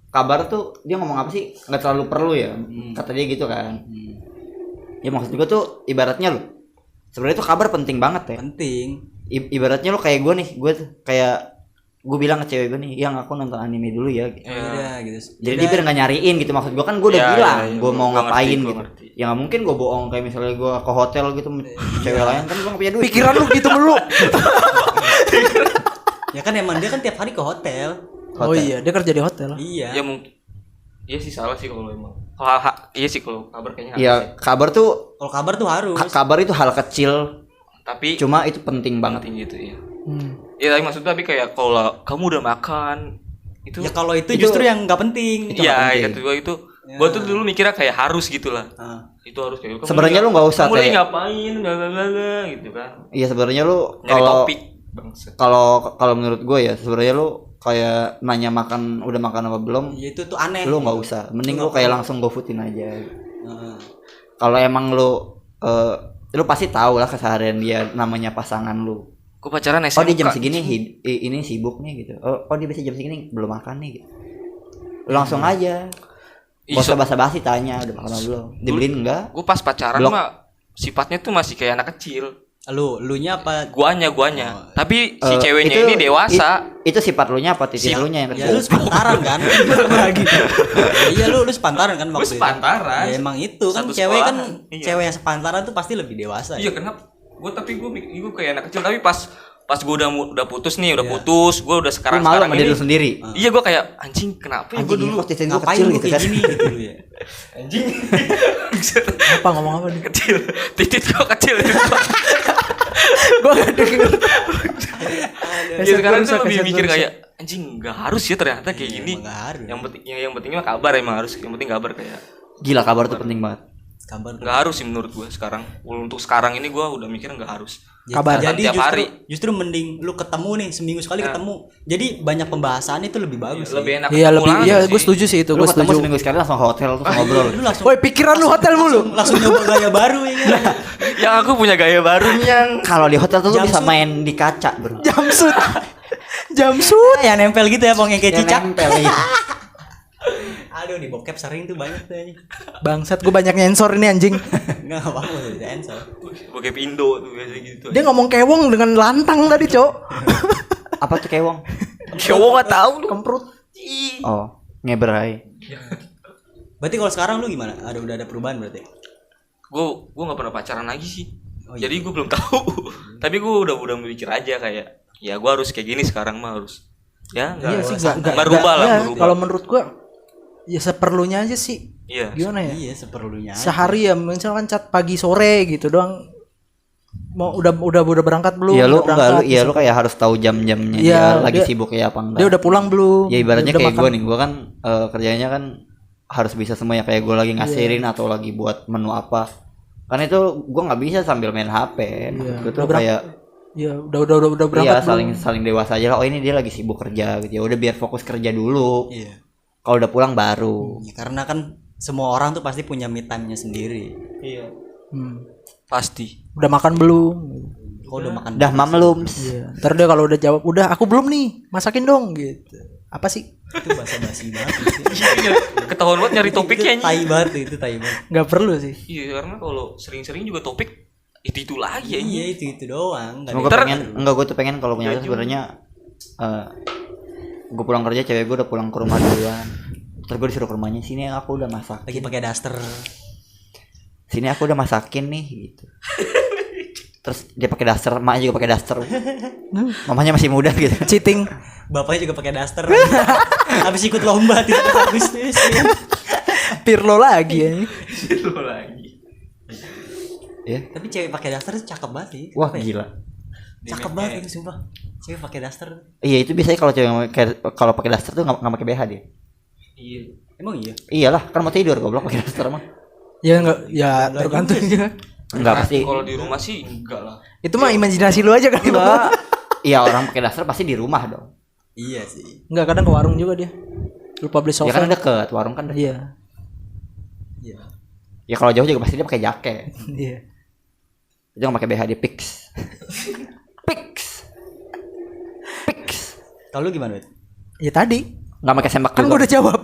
kabar tuh dia ngomong apa sih? Enggak terlalu perlu ya. Kata dia gitu kan. Ya maksud gue tuh ibaratnya lu sebenarnya tuh kabar penting banget ya. Penting. Ibaratnya lu kayak gue nih, gue tuh kayak gue bilang ke cewek gue nih, yang aku nonton anime dulu ya. Gitu. Iya gitu. Jadi dia biar nggak nyariin gitu, maksud gue kan gue udah Iya, bilang iya, gue mau gua ngapain ngerti, gua gitu. ngerti. Ya nggak mungkin gue bohong kayak misalnya gue ke hotel gitu cewek lain kan gue nggak punya duit. Pikiran lu gitu mulu. Ya kan emang dia kan tiap hari ke hotel. Oh iya, dia kerja di hotel. Iya. ya mungkin iya sih salah sih kalau emang. Iya sih kalau kabar kayaknya harus Iya, ya. kabar tuh Kalau kabar tuh harus. kabar itu hal kecil, Tapi cuma itu penting banget. penting gitu ya. Hmm. Iya, tapi maksudnya tapi kayak kalau kamu udah makan itu Ya kalau itu justru yang nggak penting. iya, kata gua itu gua tuh dulu mikirnya kayak harus gitu lah. Ah. Itu harus kayak Sebenarnya lu nggak usah kamu lagi kayak- ngapain blablabla gitu kan. Iya sebenarnya lu Nyari kalau topik bangsa. kalau menurut gue ya sebenarnya lu kayak nanya udah makan apa belum, Ya itu tuh aneh. lu nggak usah. Mending lu kayak langsung GoFoodin aja. Heeh. Kalau emang lu pasti tahu lah keseharian dia namanya pasangan lu. Gua pacaran Oh dia SMK. jam segini ini sibuk nih gitu. Oh dia bisa jam segini belum makan nih gitu. Lu langsung aja. Gak usah basa-basi tanya udah makan apa belum. Dibeliin enggak? Gua pas pacaran Blok. mah sifatnya tuh masih kayak anak kecil. Lunya apa? Guanya. Tapi si ceweknya Itu- ini dewasa. Itu sifat lu nya apa titik lu nya yang Ya lu kecil? sepantaran kan? Lagi. Iya lu sepantaran kan Gua waktu sepantaran. itu. Ya emang itu kan Satu cewek kan sekolahan. Iya. cewek yang sepantaran tuh pasti lebih dewasa. Iya, Ya? kenapa? Gua kayak anak kecil tapi pas gua udah putus nih, putus, gua udah Lu sekarang malu sama ini. diri lu sendiri. Iya, gua kayak anjing kenapa ya gua Anjing dulu kok titik gua Ngapain kecil lu gitu kayak kan. gini gitu lu ya? anjing Apa ngomong apa nih? kecil. Titik gua kecil. Gua gak denger. Ya sekarang tuh Rusak, lebih keset mikir rusak. kayak anjing nggak harus ya ternyata kayak Iya, gini. emang nggak harus. Yang pentingnya mah kabar emang harus. Yang penting kabar kayak Gila kabar tuh penting banget. Kabar. nggak harus sih menurut gua sekarang. Untuk sekarang ini gua udah mikir nggak harus. Kabar. Jadi Tiap hari. justru mending lu ketemu nih seminggu sekali ketemu. Jadi banyak pembahasan itu lebih bagus. sih. Lebih enak. Iya ketemu lebih langsung iya sih. gue setuju sih itu, Lu gue ketemu setuju. seminggu sekali langsung ke hotel terus ngobrol. Lu langsung Woi, pikiran lu hotel mulu. langsung nyoba gaya baru ya kan? Yang aku punya gaya baru yang Kalau di hotel tuh lu bisa Jamsut. main di kaca, Bro. Jamsut. Jamsut. Ya nempel gitu ya, pokoknya kayak Yang cicak. nempel, iya. Aduh di bokep sering tuh banyak tuh ini. Bangsat, gue banyak nyensor ini anjing. Enggak apa-apa tuh cancel. pakai Indo tuh biasa gitu. Dia ngomong kewong dengan lantang tadi, Cok. Apa tuh kewong? cowok nggak tahu lu. Kemprut. Oh, ngeberai. Berarti kalau sekarang lu gimana? Udah ada perubahan berarti? Gue nggak pernah pacaran lagi sih. Oh, iya. Jadi gue belum tahu. Tapi gue udah mikir aja kayak ya gue harus kayak gini sekarang mah harus. Ya nggak Iya sih, enggak berubah lah ya, berubah. kalau menurut gua ya seperlunya aja sih. Iya. Gimana ya? Iya, seperlunya. aja. Sehari ya misalkan cat pagi sore gitu doang. Mau udah berangkat belum? Iya lu Udah enggak lu berangkat, iya lu kayak harus tahu jam-jamnya Iya, dia lagi dia- sibuk ya apa enggak. Dia udah pulang belum? Ya ibaratnya Udah kayak makan? gue nih, gue kan kerjanya kan harus bisa semuanya kayak gue lagi ngasirin atau lagi buat menu apa. Karena itu gue nggak bisa sambil main HP. Iya, Gue tuh udah kayak Iya, udah berangkat iya belum? saling dewasa aja lah. Oh ini dia lagi sibuk kerja gitu ya. Udah biar fokus kerja dulu. Iya. Kalau udah pulang baru. Ya, karena kan semua orang tuh pasti punya me time-nya sendiri. Iya. Hmm. Pasti. Udah makan belum? Kok udah makan? Udah mamlum. Iya. Ntar dia kalau udah jawab, udah aku belum nih, masakin dong gitu. apa sih? Itu basa-basi banget sih. Ketahuan banget nyari topiknya Itu tai banget itu tai banget. Nggak perlu sih. Iya, karena kalau sering-sering juga topik itu lagi ya. Iya itu doang. Nggak Gue ada- pengen enggak, gue tuh pengen kalau punya pacar sebenarnya gue pulang kerja, cewek gue udah pulang ke rumah duluan. Terus gue disuruh ke rumahnya, sini aku udah masak. lagi pakai daster. Sini aku udah masakin nih gitu. Terus dia pakai daster, emaknya juga pakai daster. Mamanya masih muda gitu. Cheating. Bapaknya juga pakai daster. Habis ikut lomba tidak Agustus. Pirlo lagi ya. Itu lagi. Ya. Tapi cewek pakai daster tuh cakep banget sih. Wah, Apa ya? gila. Cakep banget itu sumpah. Cewek pakai daster. Iya, itu biasanya kalau cewek kalau pakai daster tuh enggak pakai BH dia. Iya. Emang iya. Iyalah, kan mau tidur goblok pakai daster mah. Ya enggak, ya tergantung juga. Enggak pasti. Kalau di rumah sih enggak lah. Itu mah imajinasi lu aja kan. Enggak. Iya, orang pakai daster pasti di rumah dong. Iya sih. Enggak, kadang ke warung juga dia. Lupa beli Ya sofa. kan deket, warung kan deket. Iya. Iya. Ya kalau jauh juga pasti dia pakai jaket. Iya. Dia nggak pakai BH, dia pix. Kalau lu gimana, Wet? Ya tadi Nggak pakai sembak kan juga. gua udah jawab.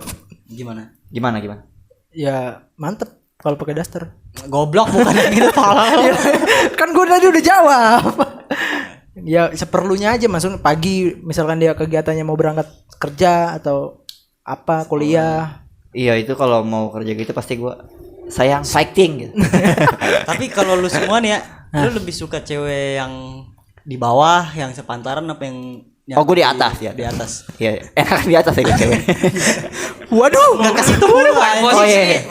Gimana? Gimana? Ya mantep kalau pakai daster. Goblok bukan yang gitu tolong. Ya, kan gue tadi udah jawab. Ya seperlunya aja, maksudnya pagi misalkan dia kegiatannya mau berangkat kerja atau apa kuliah. Iya, itu kalau mau kerja gitu pasti gua sayang fighting gitu. Tapi kalau lu semua nih ya, lu lebih suka cewek yang di bawah, yang sepantaran apa yang Oh, gua di atas ya. Di atas. Iya, enak di atas ya gua cewek. Waduh, Nggak kasih tuh mulu Oh iya.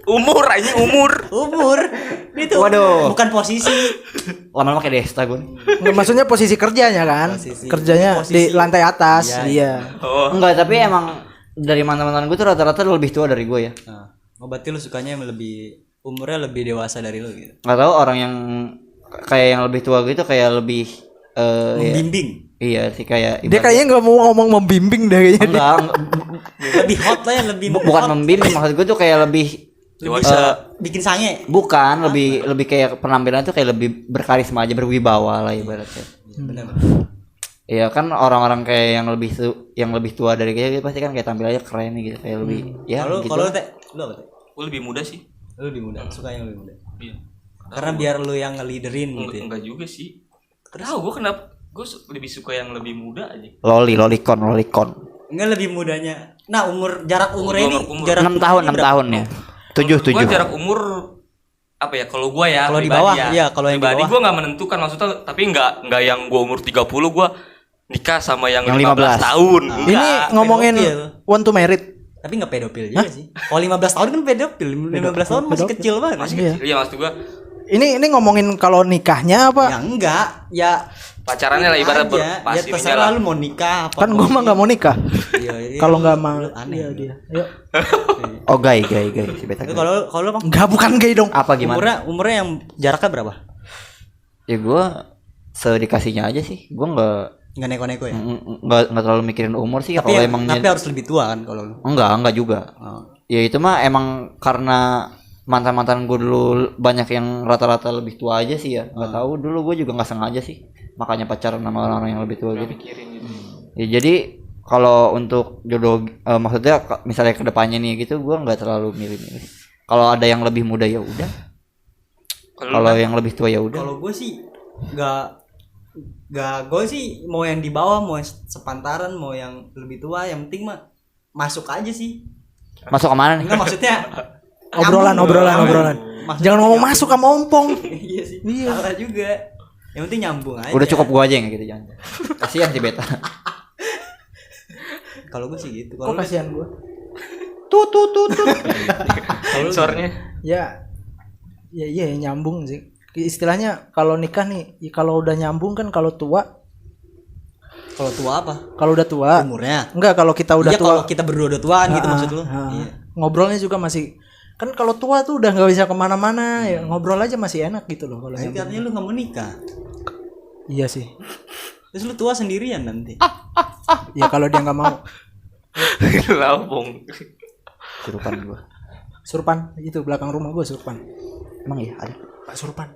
Umur aja umur. umur. Itu Waduh. bukan posisi. Lama-lama kayak Desta gua. nggak, maksudnya posisi kerjanya kan? Posisi. Kerjanya Posisi. di lantai atas. Iya. Iya. Oh. Enggak, tapi emang dari mantan-mantan gua tuh rata-rata lebih tua dari gua ya. Nah, oh, berarti lu sukanya yang lebih umurnya lebih dewasa dari lu gitu. Nggak tahu orang yang kayak yang lebih tua gitu kayak lebih ya, Membimbing. iya sih kayak Dia kayaknya nggak mau ngomong membimbing deh kayaknya. enggak, Lebih hot lah ya, lebih bukan hot. membimbing, maksud gua tuh kayak lebih Dewasa. Bikin sange. bukan lebih kayak penampilan tuh kayak lebih berkarisma aja, berwibawa lah ibaratnya. Benar. Iya kan orang-orang kayak yang lebih tua dari kita pasti kan kayak tampilannya keren gitu, kayak lebih ya Kalau gitu. kalau lu Teh, lu apa Teh? Gue lebih muda sih. Lu lebih muda, suka yang lebih muda. Iya. Karena biar lu yang ngeliderin gitu ya. Enggak juga sih. Tahu gue kenapa gue lebih suka yang lebih muda aja. lolicon. Enggak lebih mudanya. Nah, jarak umurnya ini Umur. jarak 6 tahun, ini 6 berapa? tahun ya. 7. Gue jarak umur apa ya kalau gue ya Kalau di pribadi bawah, ya, iya, kalau yang di pribadi bawah. gue nggak menentukan, maksudnya tapi nggak yang gue umur 30 gue nikah sama yang Yang 15 15 tahun. Ini Enggak. ngomongin pedofil. want to married. Tapi enggak pedofil juga sih. Kalau 15 tahun kan pedofil, 15 tahun masih kecil banget. Masih Iya. kecil. Iya maksud gue Ini ngomongin kalau nikahnya apa? Ya enggak, ya pacarannya lah ibarat aja. Ya pas ininya terserah lah. lu mau nikah apa. Kan gua mah nggak mau nikah. Iya, Kalau nggak mau lu aneh. iya dia. Yuk. Oh gay si beta. Itu kalau Bang Enggak, bukan gay dong. Apa gimana? umurnya yang jaraknya berapa? Ya gua sedikasihnya aja sih. Gua Enggak neko-neko ya. nggak terlalu mikirin umur sih ya, Tapi, kalau emangnya tapi harus lebih tua kan kalau lu. enggak juga. Oh. Ya itu mah emang karena mantan-mantan gue dulu banyak yang rata-rata lebih tua aja sih ya. Nggak tahu dulu gue juga nggak sengaja sih. Makanya pacaran sama orang-orang yang lebih tua gitu. Ya jadi kalau untuk jodoh maksudnya misalnya kedepannya nih gitu gue nggak terlalu milih-milih. Kalau ada yang lebih muda ya udah. Kalau yang lebih tua ya udah. Kalau gue sih enggak gue sih mau yang di bawah, mau yang sepantaran, mau yang lebih tua, yang penting mah masuk aja sih. Masuk kemana nih? Enggak maksudnya Obrolan. Maksudnya Jangan ngomong masuk sama ompong. Iya sih. Iya. Salah juga. Yang penting nyambung aja. Udah cukup gue aja yang gitu jangan. Kasihan si beta. Kalau gue sih gitu. Kok kasihan gua? Tut. sensornya. Ya iya nyambung sih. Istilahnya kalau nikah nih, kalau udah nyambung kan kalau tua, Kalau tua apa? kalau udah tua. Umurnya. Enggak, kalau kita udah Iya, tua. kalau kita berdua udah tuaan gitu maksud lu. Ah, Iya. Ngobrolnya juga masih kan kalau tua tuh udah nggak bisa kemana-mana ya, ngobrol aja masih enak gitu loh kalau Tapi nyambung. katanya lu nggak mau nikah. Iya sih. Terus lu tua sendirian nanti. Ya kalau dia nggak mau. Lampung. Surupan gue. Surpan itu belakang rumah gua Surpan. Emang ya ada. Pak Surpan.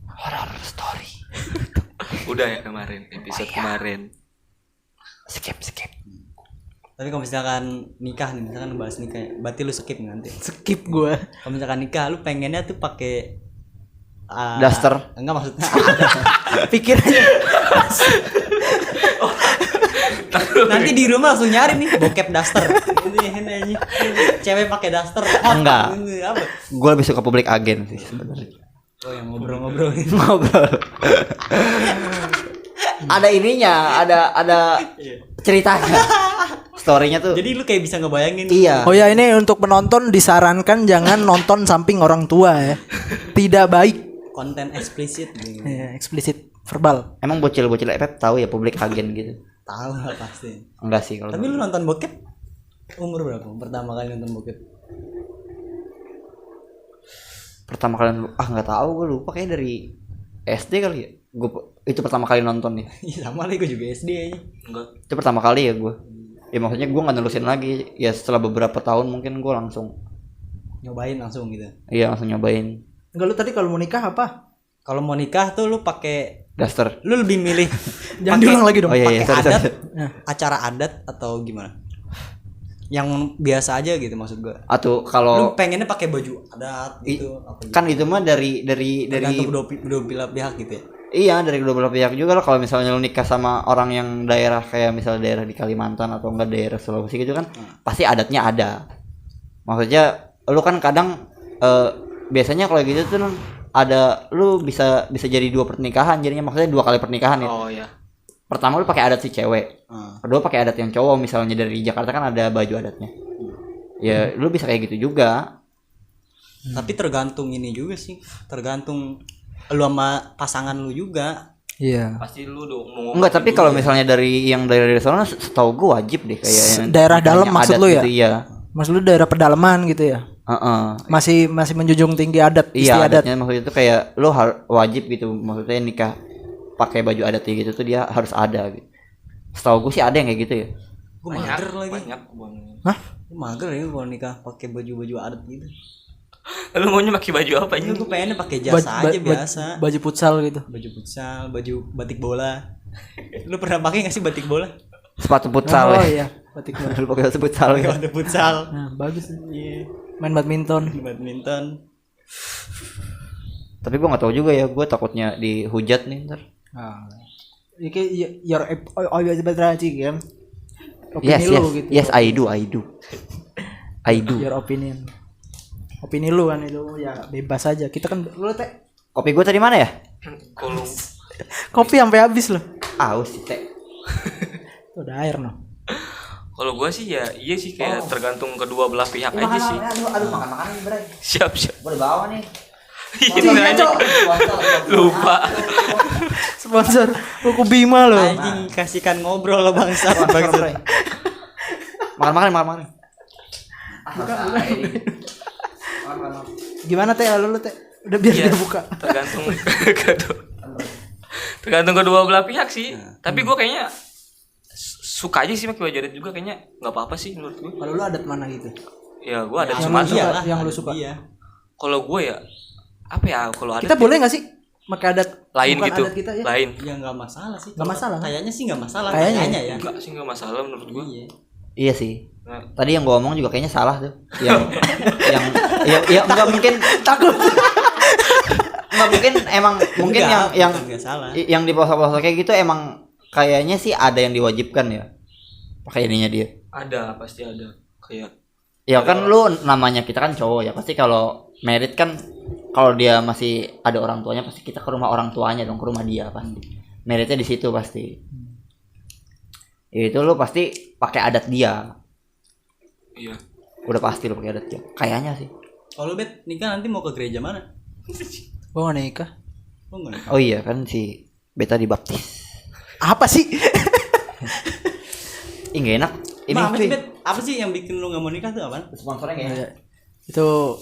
Horror story. Udah ya kemarin episode kemarin. Skip. Tapi kalau misalkan nikah nih, misalkan bahas nikah, berarti lu skip nanti. Skip gua. Kalau misalkan nikah, lu pengennya tuh pakai Duster. Enggak maksudnya. Pikir aja. Nanti di rumah langsung nyari nih bokep duster. Ini aja. Cewek pakai duster. Enggak. Ini apa? Gue lebih suka public agent sih sebenarnya. Oh, yang ngobrol-ngobrol. Ngobrol. Ada ininya, ada ceritanya. Story-nya tuh. Jadi lu kayak bisa ngebayangin. Iya. Oh ya, ini untuk penonton disarankan jangan nonton samping orang tua ya. Tidak baik. Konten eksplisit gitu. Ya, eksplisit verbal. Emang bocil-bocil FF tahu ya public agent gitu? Tahu lah pasti. Enggak sih kalau. Tapi lu nonton bokep umur berapa? Pertama kali nonton bokep? Pertama kali nggak tahu, gue lupa kayak dari SD kali ya. Gue itu pertama kali nonton nih. Iya sama lah, gue juga SD aja. Enggak. Itu pertama kali ya gue. Ya maksudnya gue nggak nerusin lagi. Ya setelah beberapa tahun mungkin gue langsung. Nyobain langsung gitu. Iya langsung nyobain. Enggak, lu tadi kalau mau nikah apa? Kalau mau nikah tuh lu pakai, Duster. lu lebih milih Jangan diulang lagi dong. Oh iya, pakai sorry. adat, acara adat atau gimana? Yang biasa aja gitu maksud gua. Atau Lu kalau pengennya pakai baju adat gitu apa gitu? kan itu mah dari Tergantung kedua belah pihak gitu ya. iya dari kedua belah pihak juga lah. Kalau misalnya lu nikah sama orang yang daerah kayak misalnya daerah di Kalimantan atau enggak daerah Sulawesi gitu kan, pasti adatnya ada. Maksudnya lu kan kadang biasanya kalau gitu tuh ada lu bisa jadi dua pernikahan, jadinya maksudnya dua kali pernikahan ya. Oh iya. Pertama lu pakai adat si cewek, kedua pakai adat yang cowok. Misalnya dari Jakarta kan ada baju adatnya, ya lu bisa kayak gitu juga. Tapi tergantung ini juga sih, tergantung lu sama pasangan lu juga. Iya. Pasti lu dong mau Enggak, tapi kalau misalnya dari yang dari sana setahu gua wajib deh kayak yang Daerah dalam namanya maksud adat lu ya? gitu, iya. Maksud lu daerah pedalaman gitu ya? Heeh. Masih menjunjung tinggi adat, Iya, istiadat. adatnya maksudnya itu kayak lu wajib gitu, maksudnya nikah pakai baju adat kayak gitu tuh dia harus ada gitu. Setahu gue sih ada yang kayak gitu ya. Gue mager lagi. banyak. Hah? Gue mager ya kalau nikah pakai baju-baju adat gitu. Lu maunya pakai baju apa Ini ini? gue pengennya pakai jasa aja biasa. Baju futsal gitu. Baju futsal, baju batik bola. Lu pernah pakai nggak sih batik bola? Sepatu futsal Oh ya. iya, batik bola. Lu pakai sepatu futsal ya. Batik futsal. Nah, bagus. Iya. Main badminton. Badminton. Tapi gua enggak tahu juga ya, gua takutnya dihujat nih ntar. Iki your berarti kan. Yes, Opini lu gitu. yes, I do. Your opinion. Opini lu kan itu ya bebas aja. Kita kan lu teh Kopi gua tadi mana ya? Kalau kopi sampai habis loh. Aus sih teh. Udah air no. kalau gua sih ya iya sih kayak tergantung kedua belah pihak aja sih. Aduh, makan nih, Bray. Siap. Gua di bawah nih. Iya aja. Lupa. Sponsor buku Bima loh. Anjing kasihkan ngobrol lo bangsa. Makan. Gimana teh lu teh? Udah biar Iya, dia buka. Tergantung kedua belah pihak sih. Tapi gua kayaknya suka aja sih pakai baju adat juga, kayaknya nggak apa-apa sih menurut gua. Kalau lu adat mana gitu? Ya gua adat Yang Sumatera. lu suka, yang lu suka. Iya. Kalau gua ya apa ya, kalau adat Kita boleh nggak sih pakai adat lain bukan gitu. adat kita ya? Lain. Ya nggak masalah sih. Nggak masalah, kan? Kayaknya sih nggak masalah. Kayaknya ya. Enggak sih, enggak masalah menurut gua. Iya. Iya sih. Nah, Tadi yang gua omong juga kayaknya salah tuh. Yang ya enggak mungkin Takut. enggak mungkin emang mungkin yang nggak salah. yang di pelosok-pelosok kayak gitu emang kayaknya sih ada yang diwajibkan ya. Pakai ininya dia. ada, pasti ada. Kayak Ya kan lu namanya kita kan cowok ya, pasti kalau merit kan kalau dia masih ada orang tuanya pasti kita ke rumah orang tuanya dong, ke rumah dia pasti. Meritnya di situ pasti. Ya itu lu pasti pakai adat dia. iya. Udah pasti lu pakai adat dia. Kayaknya sih. Kalau Bet nikah nanti mau ke gereja mana? Gua mau nikah. Lo nggak nikah? Oh iya kan si Beta dibaptis. Apa sih? Ih gak enak. Ini Apa sih cuy. Bet? Apa sih yang bikin lu nggak mau nikah tuh apaan? Sponsornya gak enak. Itu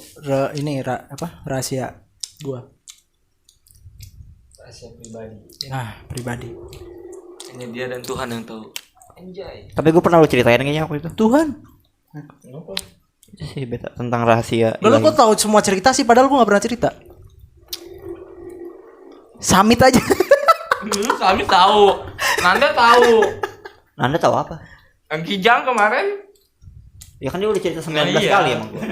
rahasia gua. Rahasia pribadi. Nah, pribadi. Hanya dia dan Tuhan yang tahu. Anjay. Tapi gue pernah lu ceritain kayaknya aku itu. Tuhan. Itu sih Beta tentang rahasia. Lalu ilahi. kok tahu semua cerita sih padahal gua nggak pernah cerita. Samit aja. Kami tahu. Nanda tahu. Anda tahu apa? Yang Kijang kemarin. Ya kan dia udah cerita 19 Iya. kali emang gua.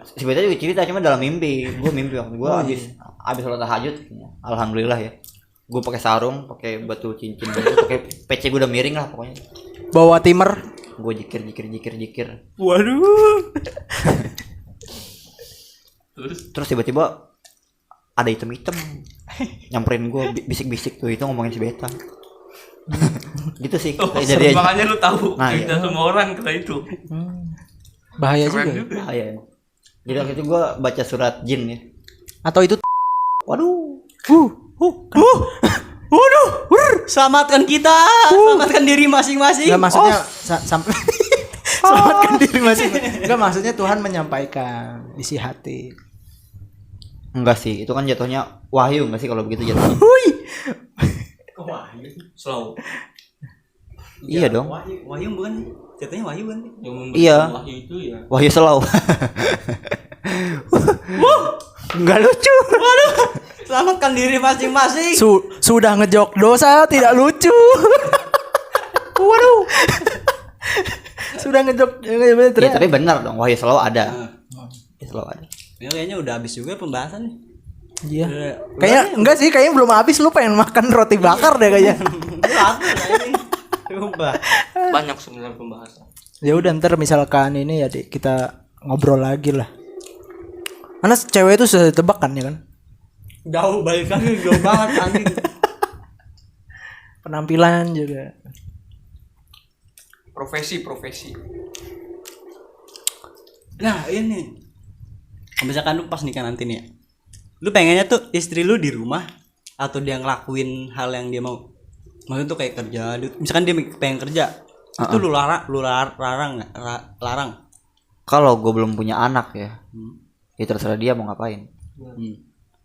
Si Beta juga cerita cuma dalam mimpi. Gua mimpi waktu gua abis sholat tahajud. Alhamdulillah ya. Gua pakai sarung, pakai batu cincin gitu, pakai pece gua udah miring lah pokoknya. Bawa timer. Gua jikir. Waduh. Terus tiba-tiba ada item-item nyamperin gua bisik-bisik tuh, itu ngomongin si Beta. Gitu sih. Jadi Makanya lu tahu. Nah, Kita semua orang kena itu. Bahaya Keren juga. bahaya. Jadi waktu itu gua baca surat jin ya. Atau itu Waduh. waduh. Selamatkan kita, selamatkan diri masing-masing. Enggak maksudnya sampai selamatkan diri masing-masing. Enggak maksudnya Tuhan menyampaikan isi hati. Enggak sih, itu kan jatuhnya wahyu enggak sih kalau begitu jatuhnya? Slow. Iya dong. Wahyu bukan sih? Jatuhnya Wahyu kan? Iya. Wahyu itu ya. Wahyu Selau. Enggak lucu. Selamatkan diri masing-masing. Sudah ngejok dosa tidak lucu. Waduh. Sudah ngejok Ya, tapi benar dong, Wahyu Selau ada. Wahyu Selau ada. Ya, kayaknya udah habis juga pembahasan nih. Iya. Kayaknya enggak sih, kayaknya belum habis, lu pengen makan roti bakar deh kayaknya. Banyak sebenarnya pembahasan. Ya udah ntar misalkan ini ya kita ngobrol lagi lah. Karena cewek itu sudah ditebak kan ya kan? Jauh balik lagi jauh banget anjing. Penampilan juga. Profesi. Nah, ini. Misalkan lu pas nikah nanti nih ya. Lu pengennya tuh istri lu di rumah atau dia ngelakuin hal yang dia mau? Maksudnya tuh kayak kerja, misalkan dia pengen kerja, itu lu larang nggak? Larang. Kalau gue belum punya anak ya, ya terserah dia mau ngapain.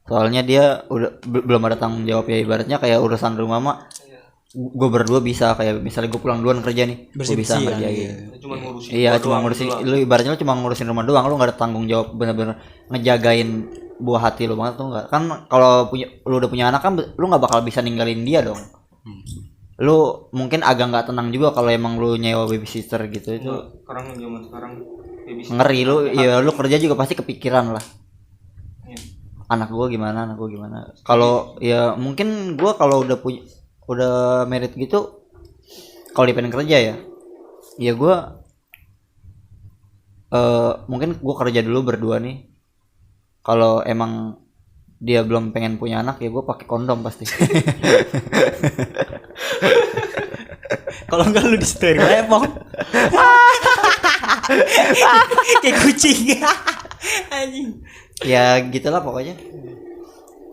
Soalnya dia udah belum ada tanggung jawab ya, ibaratnya kayak urusan rumah mah. Gue berdua bisa, kayak misalnya gue pulang duluan kerja nih, gue bisa ngerjain. Cuma ngurusin. Iya, cuma ngurusin. Lu ibaratnya lu cuma ngurusin rumah doang, lu nggak ada tanggung jawab bener-bener ngejagain buah hati lu banget tuh nggak. Kan kalau lu udah punya anak kan, lu nggak bakal bisa ninggalin dia dong. Lu mungkin agak nggak tenang juga kalau emang lu nyewa babysitter gitu itu. Sekarang zaman sekarang Ngeri lu, ya lu kerja juga pasti kepikiran lah. Iya. Anak gua gimana. Kalau ya mungkin gua kalau udah merit gitu, kalau dia pengen kerja ya gua mungkin gua kerja dulu berdua nih. Kalau emang dia belum pengen punya anak ya gua pakai kondom pasti. Kalau enggak lu disetir lepong. Kayak kucing. Anjing. Ya gitulah pokoknya.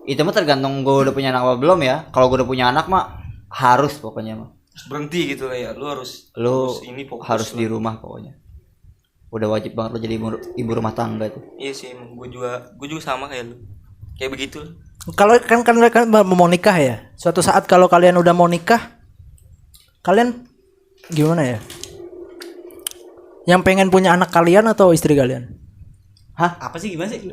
Itu mah tergantung gue udah punya anak apa belum ya. Kalau gue udah punya anak mah harus pokoknya mah. berhenti gitu lah ya. Lu harus ini fokus harus di rumah pokoknya. Udah wajib banget lo jadi ibu rumah tangga tuh. Iya sih, gue juga sama kayak lu. Kayak begitu. Kalau kan mau nikah ya. Suatu saat kalau kalian udah mau nikah, kalian gimana ya? Yang pengen punya anak kalian atau istri kalian? Hah? Apa sih gimana sih?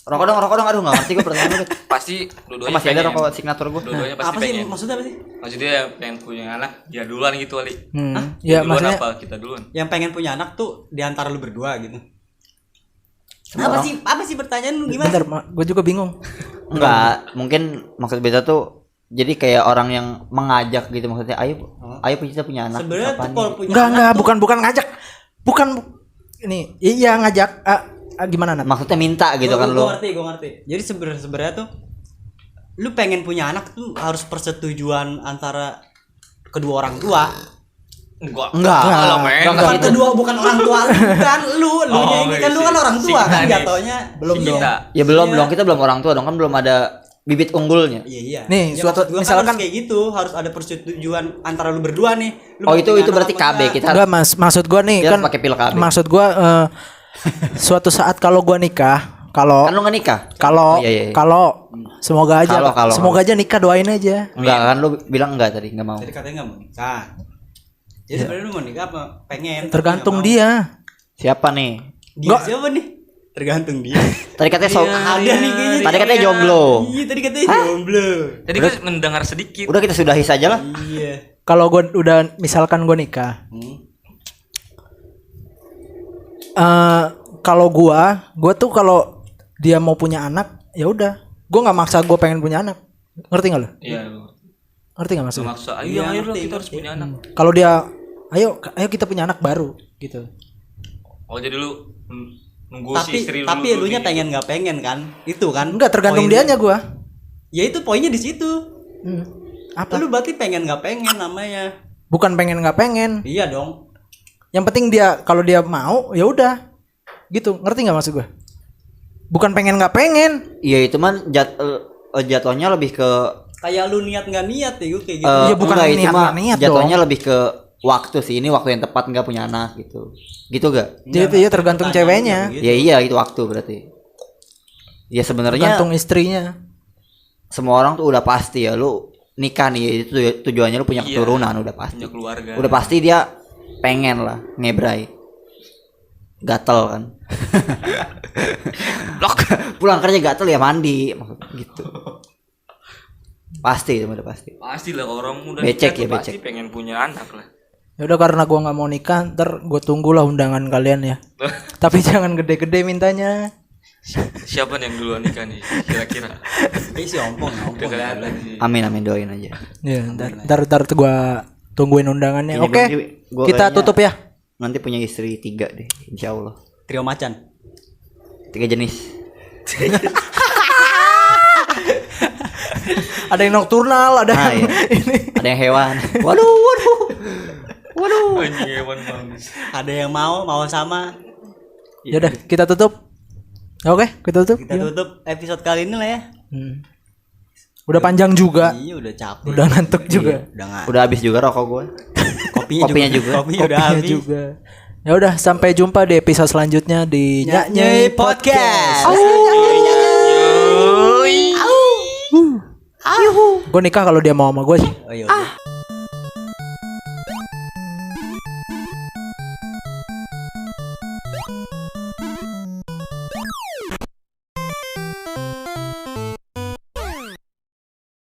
Rokok dong, aduh nggak ngerti gue pertanyaan lu. Pasti dua-duanya Masih ada pengen. rokok signatur gue. Dua-duanya pasti Apa sih pengen. maksudnya apa sih? Maksudnya yang pengen punya anak ya duluan gitu kali. Ya duluan maksudnya apa kita duluan? Yang pengen punya anak tuh di antara lu berdua gitu. Apa sih pertanyaan lu gimana? bentar, gue juga bingung. Enggak, mungkin maksud beta tuh jadi kayak orang yang mengajak gitu, maksudnya ayo kita punya anak. Sebenarnya tuh Apaan kalau nih? punya Enggak, anak tuh, bukan ngajak. Bukan ini. Iya ngajak. Gimana Nat? Maksudnya minta gitu kan lu. Gue ngerti. Jadi sebenarnya tuh lu pengen punya anak tuh harus persetujuan antara kedua orang tua. Enggak Enggak. men. Bukan kedua, bukan orang tua lu, kan lu ini kan lu kan orang tua kan jatuhnya. Belum dong. Ya belum dong, kita belum orang tua dong, kan belum ada bibit unggulnya. Iya. Nih, Ya, suatu maksud gua kan misalkan- harus kayak gitu, harus ada persetujuan antara lu berdua nih. Lu Oh mau itu punya anak berarti apa KB enggak? kita. Enggak Mas, maksud gua nih Dia kan harus pakai pil KB. maksud gua suatu saat kalau gua nikah, kalau Kan lu nggak nikah? kalau Oh, iya. kalau semoga aja Kalau. semoga aja nikah, doain aja. Enggak kan lu bilang enggak tadi, enggak mau. Jadi katanya nggak mau nikah. Jadi sebenarnya lu mau nikah apa pengen? tapi Tergantung nggak mau. dia. Siapa nih? Dia siapa nih? Tergantung dia. Tadi katanya Ada nih kayaknya. Tadi katanya jomblo. Iya, tadi katanya jomblo. Tadi gue mendengar sedikit. Udah kita sudahi saja lah. Iya. Kalau gue udah misalkan gue nikah, kalau gue tuh kalau dia mau punya anak, ya udah, gue nggak maksa gue pengen punya anak, ngerti nggak lo? Iya. Ngerti nggak maksudnya? Maksa. Ayo lah kita harus punya anak. Kalau dia, ayo kita punya anak baru, gitu. Oh jadi lu nunggu si Tapi istri tapi dulu elunya gitu. pengen nggak pengen kan? Itu kan? Enggak, tergantung poinnya. dianya gue. Ya itu poinnya di situ. Apa? Lu berarti pengen nggak pengen namanya. Bukan pengen nggak pengen. Iya dong. Yang penting dia kalau dia mau, ya udah, gitu. Ngerti nggak maksud gue? Bukan pengen nggak pengen. Iya itu man jatuhnya lebih ke Kayak lu niat nggak niat ya gue kayak gitu. Iya, bukan enggak, itu niat, mah niat jatuhnya dong. lebih ke waktu sih. Ini waktu yang tepat nggak punya anak gitu. Gitu gak? Jadi ya tergantung ceweknya, Gitu. Ya iya itu waktu berarti. Ya sebenarnya tergantung istrinya. semua orang tuh udah pasti ya lu nikah nih itu tujuannya lu punya Iya, keturunan udah pasti. punya keluarga. Udah pasti dia pengen lah ngebrai. Gatel kan. Blok. Pulang kerja gatel ya mandi maksud gitu. Pasti itu udah pasti. Pasti lah orang muda Becek nikah ya, tuh pasti becek. pengen punya anak lah. Ya udah, karena gua nggak mau nikah, ntar gue tunggulah undangan kalian ya. Tapi jangan gede-gede mintanya. Siapa nih yang duluan nikah nih kira-kira? Kayak si ompong. Udah kelihatan sih. Amin doain aja. Ya, ntar gue tungguin undangannya. Kayaknya Oke, gua kita kayaknya tutup ya. Nanti punya istri 3 deh, insya Allah. Trio macan. 3 jenis. Ada yang nokturnal, ada Nah, yang iya. ini. Ada yang hewan. Waduh. Anjing hewan bagus. Ada yang mau sama. Ya udah, kita tutup. Oke, kita tutup. Kita tutup episode kali ini lah ya. Udah panjang juga. Iya udah capek. Udah ngantuk juga. Udah nggak. Udah habis juga rokok gue. Kopinya juga. Kopinya udah Kopinya habis. juga. Ya udah, sampai jumpa di episode selanjutnya di Nyanyai Podcast. Gue nikah kalau dia mau sama gue sih. Oh iya. Udah.